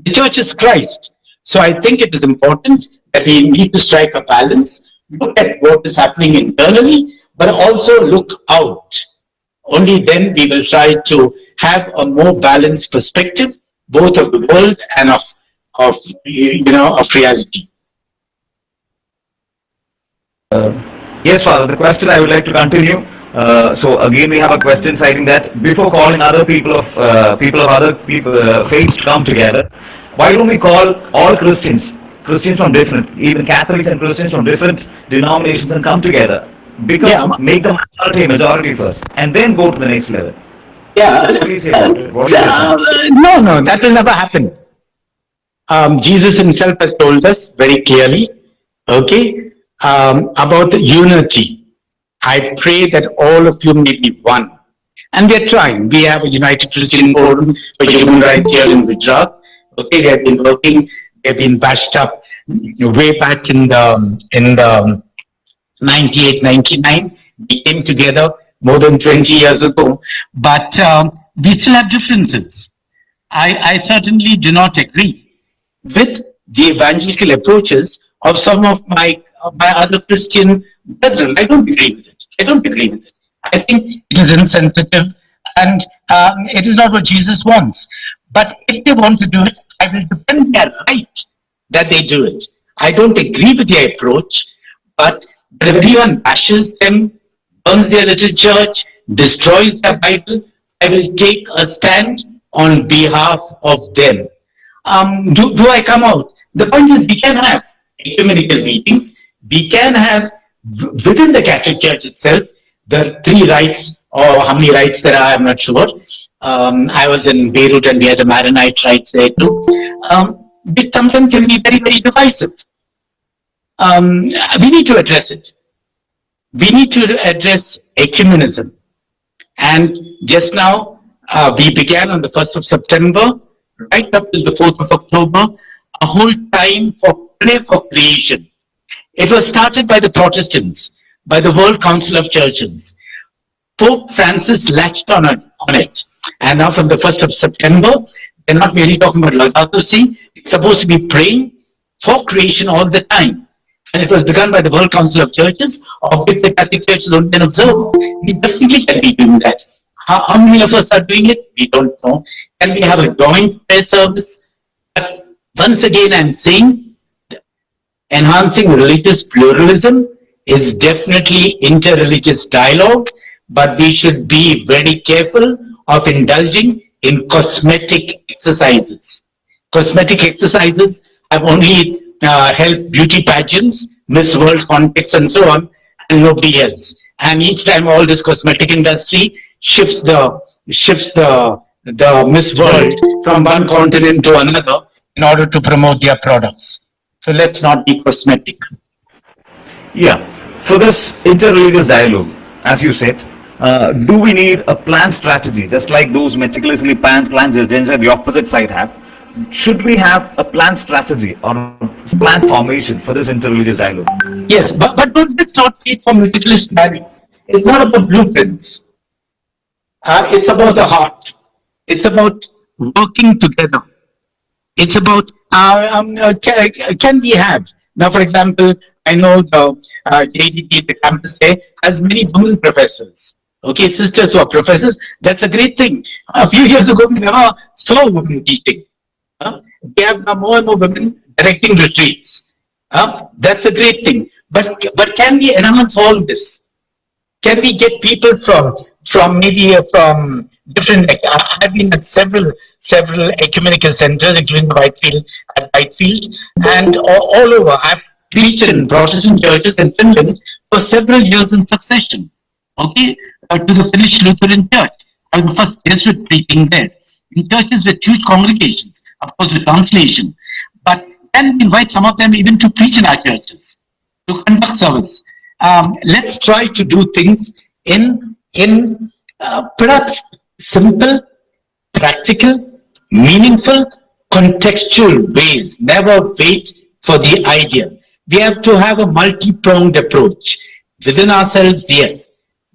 The church is Christ. So I think it is important that we need to strike a balance, look at what is happening internally, but also look out. Only then we will try to have a more balanced perspective, both of the world and of reality. Yes, Father. The question I would like to continue. So again, we have a question citing that before calling other people of other faiths to come together, why don't we call all Christians from different, even Catholics and Christians from different denominations, and come together? Make the majority first, and then go to the next level. Yeah. What do you say about it? No, that will never happen. Jesus himself has told us very clearly, okay, about the unity. I pray that all of you may be one. And we are trying. We have a United Christian Forum for Human Rights here in Gujarat. Okay, they have been working, they have been bashed up way back in the 98, 99. We came together more than 20 years ago, but we still have differences. I certainly do not agree with the evangelical approaches of some of my other Christian brethren. I don't agree with it. I think it is insensitive and it is not what Jesus wants. But if they want to do it, I will defend their right that they do it. I don't agree with their approach, but if everyone bashes them, burns their little church, destroys their Bible, I will take a stand on behalf of them. Do I come out? The point is, we can have ecumenical meetings. We can have, within the Catholic Church itself, the 3 rites, or how many rites there are, I'm not sure. I was in Beirut and we had a Maronite rites there too. Which sometimes can be very, very divisive. We need to address it. We need to address ecumenism. And just now, we began on the 1st of September, right up till the 4th of October, a whole time for prayer for creation. It was started by the Protestants, by the World Council of Churches. Pope Francis latched on it. And now from the 1st of September, they're not merely talking about Laudato Si, it's supposed to be praying for creation all the time. And it was begun by the World Council of Churches, of which the Catholic Church is only an observer. We definitely can be doing that. How many of us are doing it? We don't know. Can we have a joint prayer service? But once again, I'm saying enhancing religious pluralism is definitely interreligious dialogue, but we should be very careful of indulging in cosmetic exercises. cosmetic exercises. I've only held beauty pageants, Miss World contests, and so on, and nobody else. And each time, all this cosmetic industry shifts the Miss World from one continent to another in order to promote their products. So let's not be cosmetic. Yeah. For this interreligious dialogue, as you said, do we need a planned strategy, just like those meticulously planned agenda the opposite side have? Should we have a planned strategy or planned formation for this interreligious dialogue? Yes, but let's not wait for meticulous planning. It's not about blueprints. It's about the heart. It's about working together. It's about can we have now, for example, I know the JDT, the campus there, has many women professors. Okay, sisters who are professors. That's a great thing. A few years ago, we never saw women teaching. We have now more and more women directing retreats. That's a great thing. But can we enhance all this? Can we get people from different? I've been at several ecumenical centers, including Whitefield, and all over. I've preached in Protestant churches in Finland for several years in succession. Okay, to the Finnish Lutheran Church. I was the first Jesuit preaching there in churches with huge congregations, of course, with translation. But can we invite some of them even to preach in our churches, to conduct service? Let's try to do things in perhaps simple, practical, meaningful, contextual ways. Never wait for the ideal. We have to have a multi-pronged approach. Within ourselves, yes.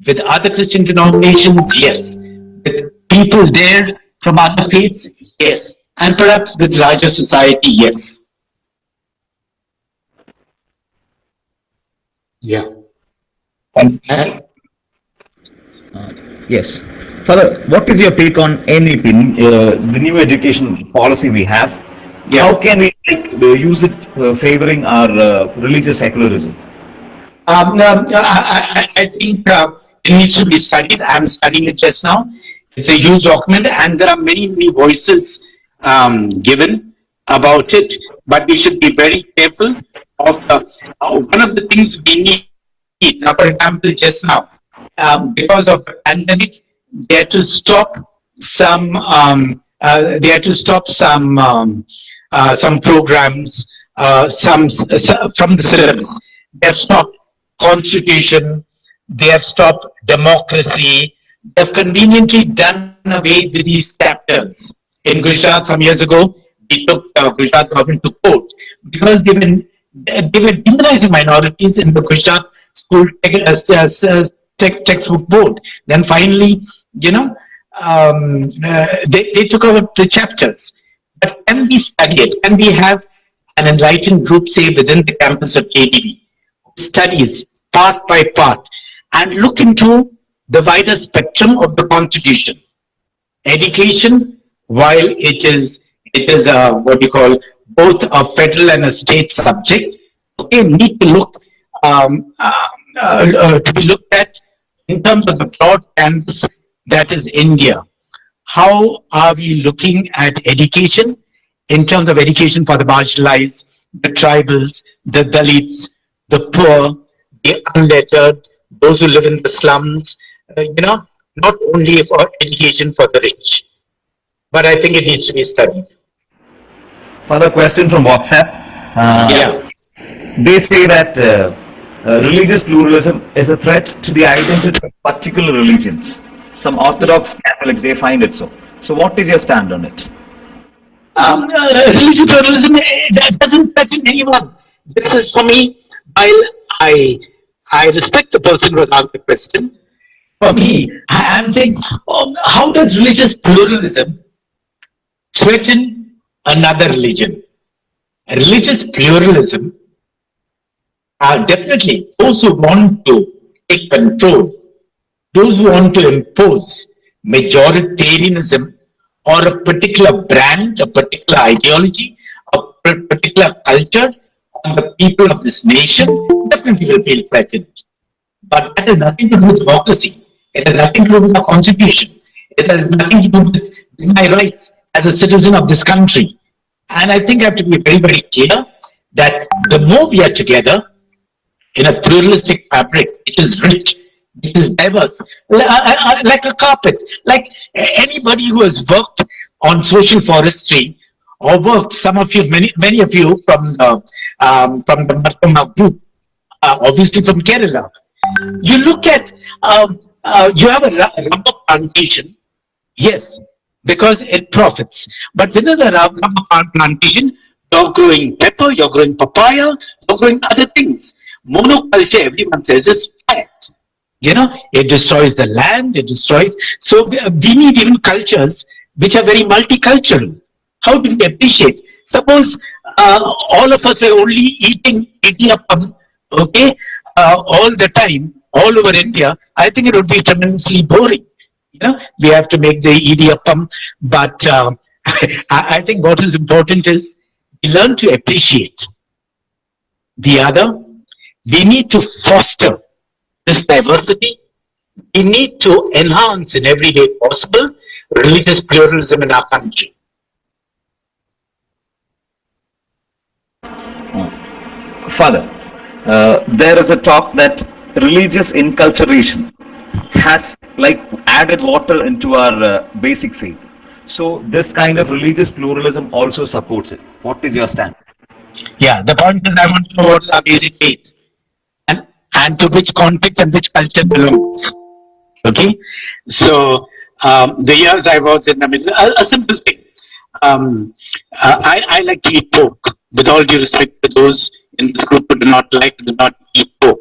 With other Christian denominations, yes. With people there from other faiths, yes. And perhaps with larger society, yes. Yeah. And Yes. Father, what is your take on NEP, the new education policy we have? Yeah. How can we use it favoring our religious secularism? I think it needs to be studied. I'm studying it just now. It's a huge document, and there are many voices given about it. But we should be very careful of one of the things we need. Now, for example, just now, because of the pandemic, they had to stop some. They had to stop some programs, from the syllabus. They have stopped Constitution. They have stopped democracy. They have conveniently done away with these chapters. In Gujarat, some years ago, we took Gujarat government to court because they were demonizing minorities in the Gujarat school textbook board. Then finally, they took over the chapters. But can we study it? Can we have an enlightened group, say, within the campus of JDB, who studies part by part and look into the wider spectrum of the Constitution? Education, while it is what you call both a federal and a state subject, okay, need to look to be looked at in terms of the broad canvas that is India. How are we looking at education in terms of education for the marginalized, the tribals, the Dalits, the poor, the unlettered, those who live in the slums, not only for education for the rich. But I think it needs to be studied. Further question from WhatsApp. Yeah. They say that religious pluralism is a threat to the identity of particular religions. Some Orthodox Catholics, they find it so. So what is your stand on it? Religious pluralism that doesn't threaten anyone. This is for me, while I respect the person who has asked the question. For me, I'm saying, how does religious pluralism threaten another religion? Religious pluralism are definitely those who want to take control, those who want to impose majoritarianism or a particular brand, a particular ideology, a particular culture on the people of this nation, definitely will feel threatened. But that has nothing to do with democracy. It has nothing to do with our constitution. It has nothing to do with my rights as a citizen of this country. And I think I have to be very, very clear that the more we are together in a pluralistic fabric, it is rich, it is diverse, like a carpet, like anybody who has worked on social forestry or worked, some of you, many of you from the Marthoma group, obviously from Kerala. You look at, you have a rubber plantation, yes, because it profits. But within the rubber plantation, you're growing pepper, you're growing papaya, you're growing other things. Monoculture, everyone says, is bad. You know, it destroys the land, it destroys. So we need even cultures which are very multicultural. How do we appreciate? Suppose all of us are only eating idiyappam, okay, all the time, all over India. I think it would be tremendously boring. You know, we have to make the idiyappam, but I think what is important is we learn to appreciate the other. We need to foster this diversity. We need to enhance in every way possible religious pluralism in our country. Father, there is a talk that religious inculturation has like added water into our basic faith. So this kind of religious pluralism also supports it. What is your stand? Yeah, the point is I want to know what is our basic faith and to which context and which culture belongs. Okay, so the years I was in the middle, a simple thing. I like to eat pork. With all due respect to those in this group who do not eat pork.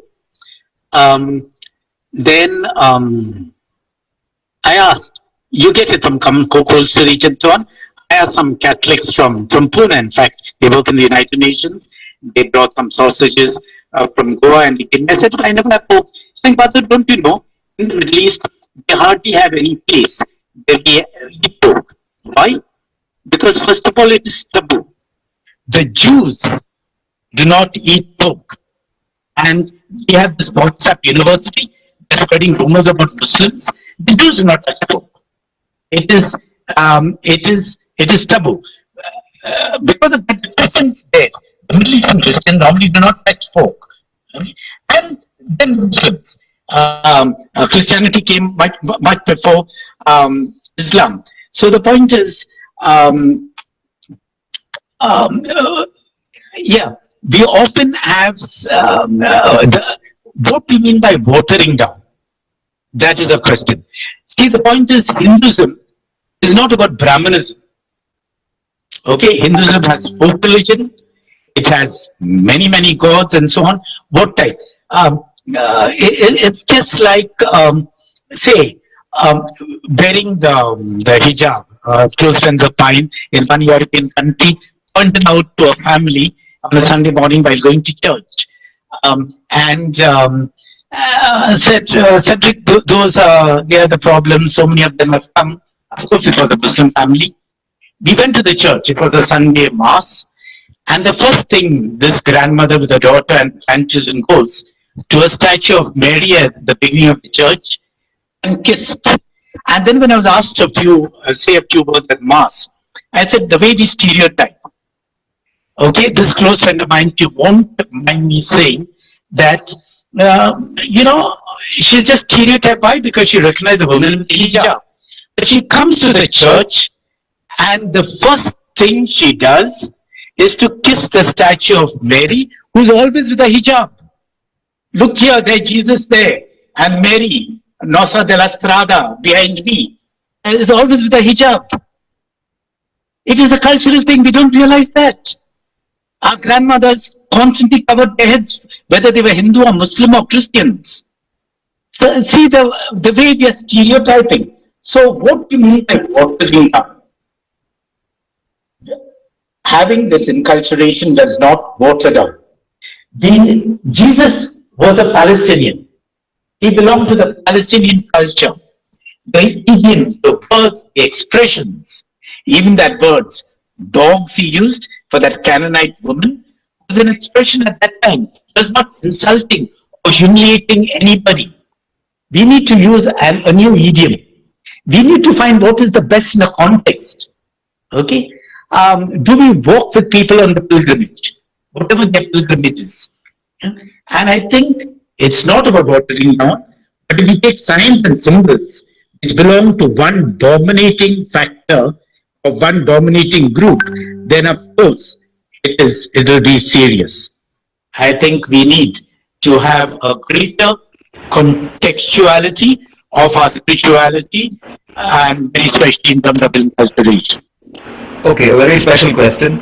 Then I asked, you get it from Coastal region and so on. I asked some Catholics from Pune, in fact, they work in the United Nations. They brought some sausages from Goa and I said, I never have pork. Saying, Father, don't you know, in the Middle East, they hardly have any place where they eat pork. Why? Because first of all, it is taboo. The Jews do not eat pork. And we have this WhatsApp university, they're spreading rumors about Muslims. The Jews do not touch pork. It is taboo. Because of the Christians there, the Middle Eastern Christians normally do not touch pork. And then Muslims. Christianity came much before Islam. So the point is, we often have what we mean by watering down. That is a question. See, the point is Hinduism is not about Brahmanism. Okay, Hinduism has folk religion. It has many, many gods and so on. What type? It's just like, wearing the hijab. Close friends of mine in one European country pointed out to a family on a Sunday morning while going to church, said, Cedric, those they are the problems. So many of them have come. Of course, it was a Muslim family. We went to the church. It was a Sunday mass, and the first thing this grandmother with her daughter and grandchildren goes to a statue of Mary at the beginning of the church and kissed. And then when I was asked say a few words at mass, I said, the way we stereotype. Okay, this close friend of mine, you won't mind me saying that, she's just stereotyped. Why? Because she recognized the woman with the hijab. But she comes to the church and the first thing she does is to kiss the statue of Mary, who's always with a hijab. Look here, there's Jesus there, and Mary, Nosa de la Strada, behind me, and is always with a hijab. It is a cultural thing, we don't realize that. Our grandmothers constantly covered their heads, whether they were Hindu or Muslim or Christians. So, see the way we are stereotyping. So what do you mean by watering down? Having this inculturation does not water down. Jesus was a Palestinian. He belonged to the Palestinian culture. The idioms, the words, the expressions, even that words, dogs he used for that Canaanite woman, was an expression at that time. It was not insulting or humiliating anybody. We need to use a new idiom. We need to find what is the best in a context. Okay? Do we walk with people on the pilgrimage, whatever their pilgrimage is? Yeah? And I think it's not about watering down, but if you take signs and symbols which belong to one dominating factor or one dominating group, then of course it will be serious. I think we need to have a greater contextuality of our spirituality, and very especially in terms of inculturation. Okay, a very special question.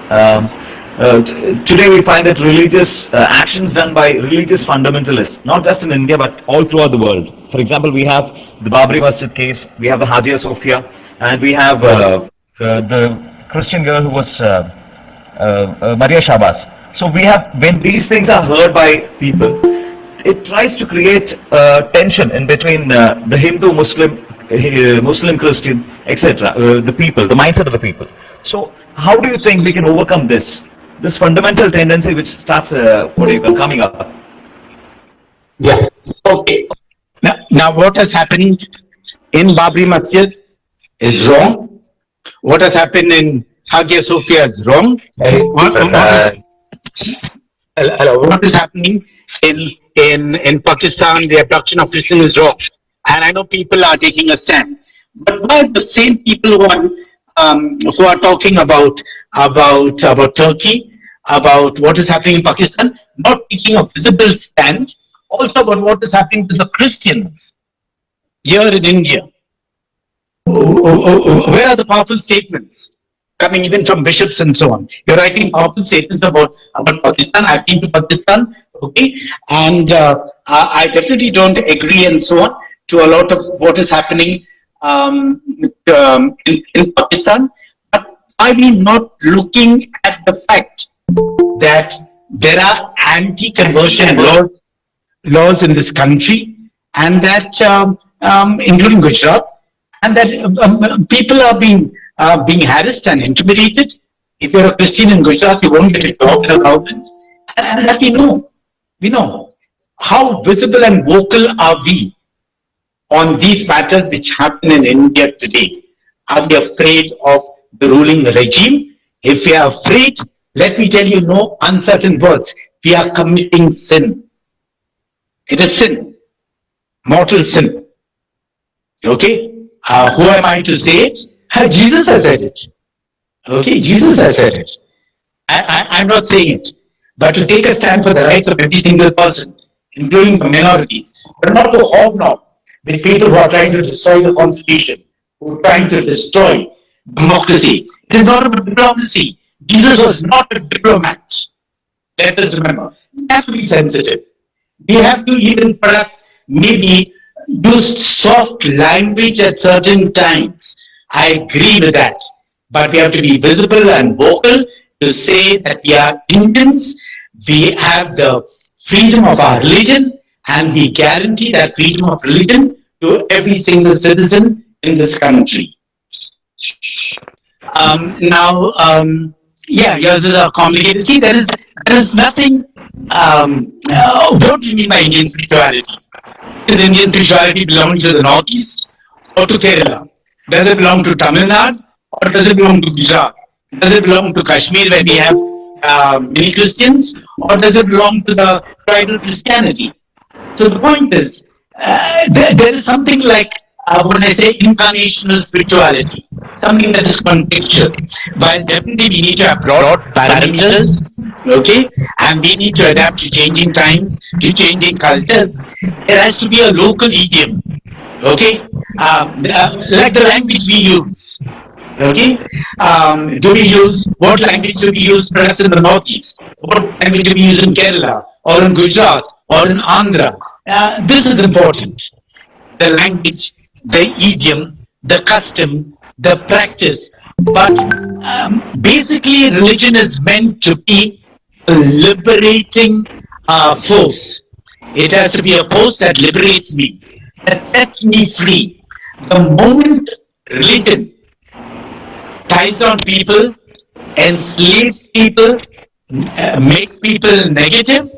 Today we find that religious actions done by religious fundamentalists, not just in India but all throughout the world. For example, we have the Babri Masjid case, we have the Hagia Sophia, and we have the Christian girl who was Maria Shabas. So we have, when these things are heard by people, it tries to create tension in between the Hindu, Muslim, Muslim, Christian, etc. The people, the mindset of the people. So how do you think we can overcome this fundamental tendency which starts coming up? Yeah. Okay. Now what has happened in Babri Masjid is wrong. What has happened in Hagia Sophia is wrong. What is happening in Pakistan, the abduction of Christians is wrong. And I know people are taking a stand. But why the same people who are talking about Turkey, about what is happening in Pakistan, not taking a visible stand, also about what is happening to the Christians here in India? Where are the powerful statements coming even from bishops and so on? You're writing powerful statements about Pakistan. I've been to Pakistan, okay, and I definitely don't agree and so on to a lot of what is happening in Pakistan. But are we not looking at the fact that there are anti-conversion laws in this country, and that including Gujarat, and that people are being harassed and intimidated? If you're a Christian in Gujarat, you won't get a job in a government, and that we know. How visible and vocal are we on these matters which happen in India today? Are we afraid of the ruling regime? If we are afraid, let me tell you, no uncertain words, we are committing sin. It is sin, mortal sin. Okay? Who am I to say it? Jesus has said it. Okay, Jesus has said it. I'm not saying it. But to take a stand for the rights of every single person, including the minorities, but not to hobnob with people who are trying to destroy the constitution, who are trying to destroy democracy. It is not about diplomacy. Jesus was not a diplomat. Let us remember. We have to be sensitive. We have to even perhaps maybe use soft language at certain times. I agree with that. But we have to be visible and vocal to say that we are Indians. We have the freedom of our religion, and we guarantee that freedom of religion to every single citizen in this country. Yours is a complicated. See, there is nothing. What do you mean by Indian spirituality? Is Indian spirituality belonging to the Northeast or to Kerala? Does it belong to Tamil Nadu or does it belong to Gujarat? Does it belong to Kashmir, where we have many Christians, or does it belong to the tribal Christianity? So the point is, there is something like, when I say incarnational spirituality, something that is contextual. While definitely we need to have broad parameters, okay, and we need to adapt to changing times, to changing cultures, there has to be a local idiom, okay, like the language we use. Okay, what language do we use perhaps in the Northeast? What language do we use in Kerala or in Gujarat or in Andhra? This is important. The language, the idiom, the custom, the practice. But basically, religion is meant to be a liberating force. It has to be a force that liberates me, that sets me free. The moment religion ties down people, enslaves people, makes people negative,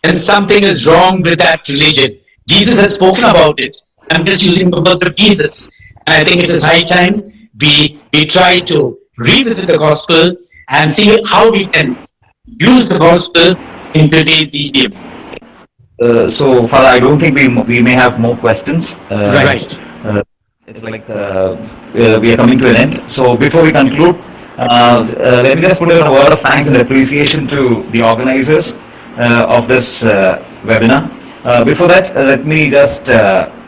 then something is wrong with that religion. Jesus has spoken about it. I'm just using the words of Jesus. And I think it is high time we try to revisit the gospel and see how we can use the gospel in today's idiom. So, Father, I don't think we may have more questions. Right. It's like we are coming to an end. So, before we conclude, let me just put in a word of thanks and appreciation to the organizers of this webinar. Before that, let me just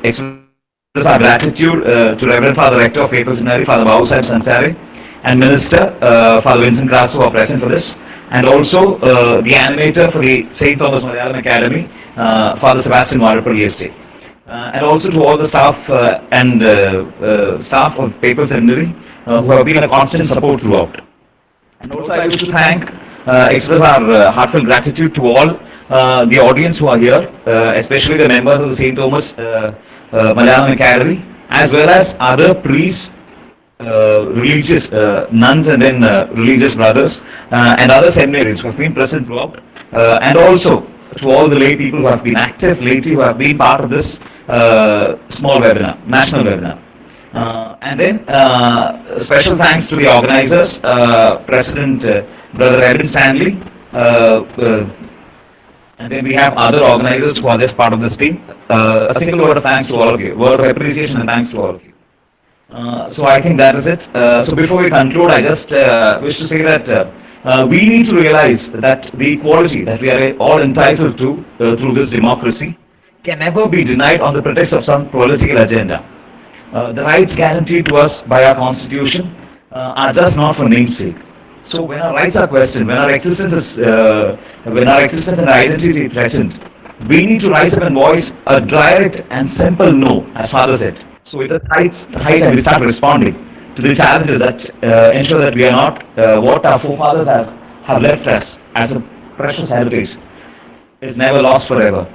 express our gratitude to Reverend Father Rector of Faithful Seminary, Father Babu Sahib Sansari, and Minister Father Vincent Grasso, who are present for this, and also the animator for the St. Thomas Malayalam Academy, Father Sebastian Varapalli Estate. And also to all the staff and staff of Faithful Seminary who have been a constant support throughout. And also I wish to express our heartfelt gratitude to all the audience who are here, especially the members of the St. Thomas Malayalam Academy, as well as other priests, religious nuns, and then religious brothers and other seminaries who have been present throughout, and also to all the lay people who have been active lately, who have been part of this small webinar, national webinar. And then special thanks to the organizers, President Brother Edwin Stanley, and then we have other organizers who are just part of this team. A single word of thanks to all of you, word of appreciation and thanks to all of you. So I think that is it. So before we conclude, I just wish to say that we need to realize that the equality that we are all entitled to through this democracy can never be denied on the pretext of some political agenda. The rights guaranteed to us by our constitution are just not for namesake. So when our rights are questioned, when our existence and identity is threatened, we need to rise up and voice a direct and simple no, as Father said. So it is high time we start responding to the challenges that ensure that we are not what our forefathers have left us as a precious heritage is never lost forever.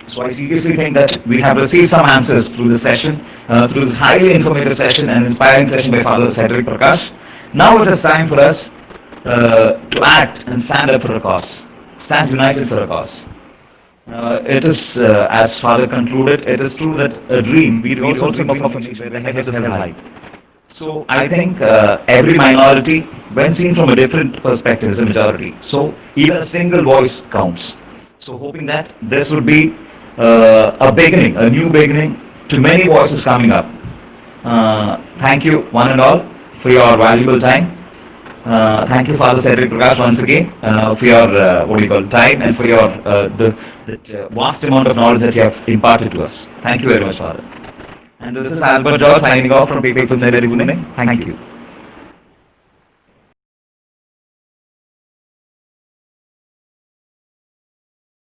So I seriously think that we have received some answers through this session, through this highly informative session and inspiring session by Father Cedric Prakash. Now it is time for us to act and stand up for a cause, stand united for a cause. It is, as Father concluded, it is true that a dream, we also dream of a nation where the heads are high. So I think every minority, when seen from a different perspective, is a majority. So even a single voice counts. So hoping that this would be a beginning, a new beginning to many voices coming up. Thank you one and all for your valuable time. Thank you, Father Cedric Prakash, once again for your time and for your that vast amount of knowledge that you have imparted to us. Thank you very much, Father. And this is Albert George signing off from Faithful Seminary, Pune. Thank you.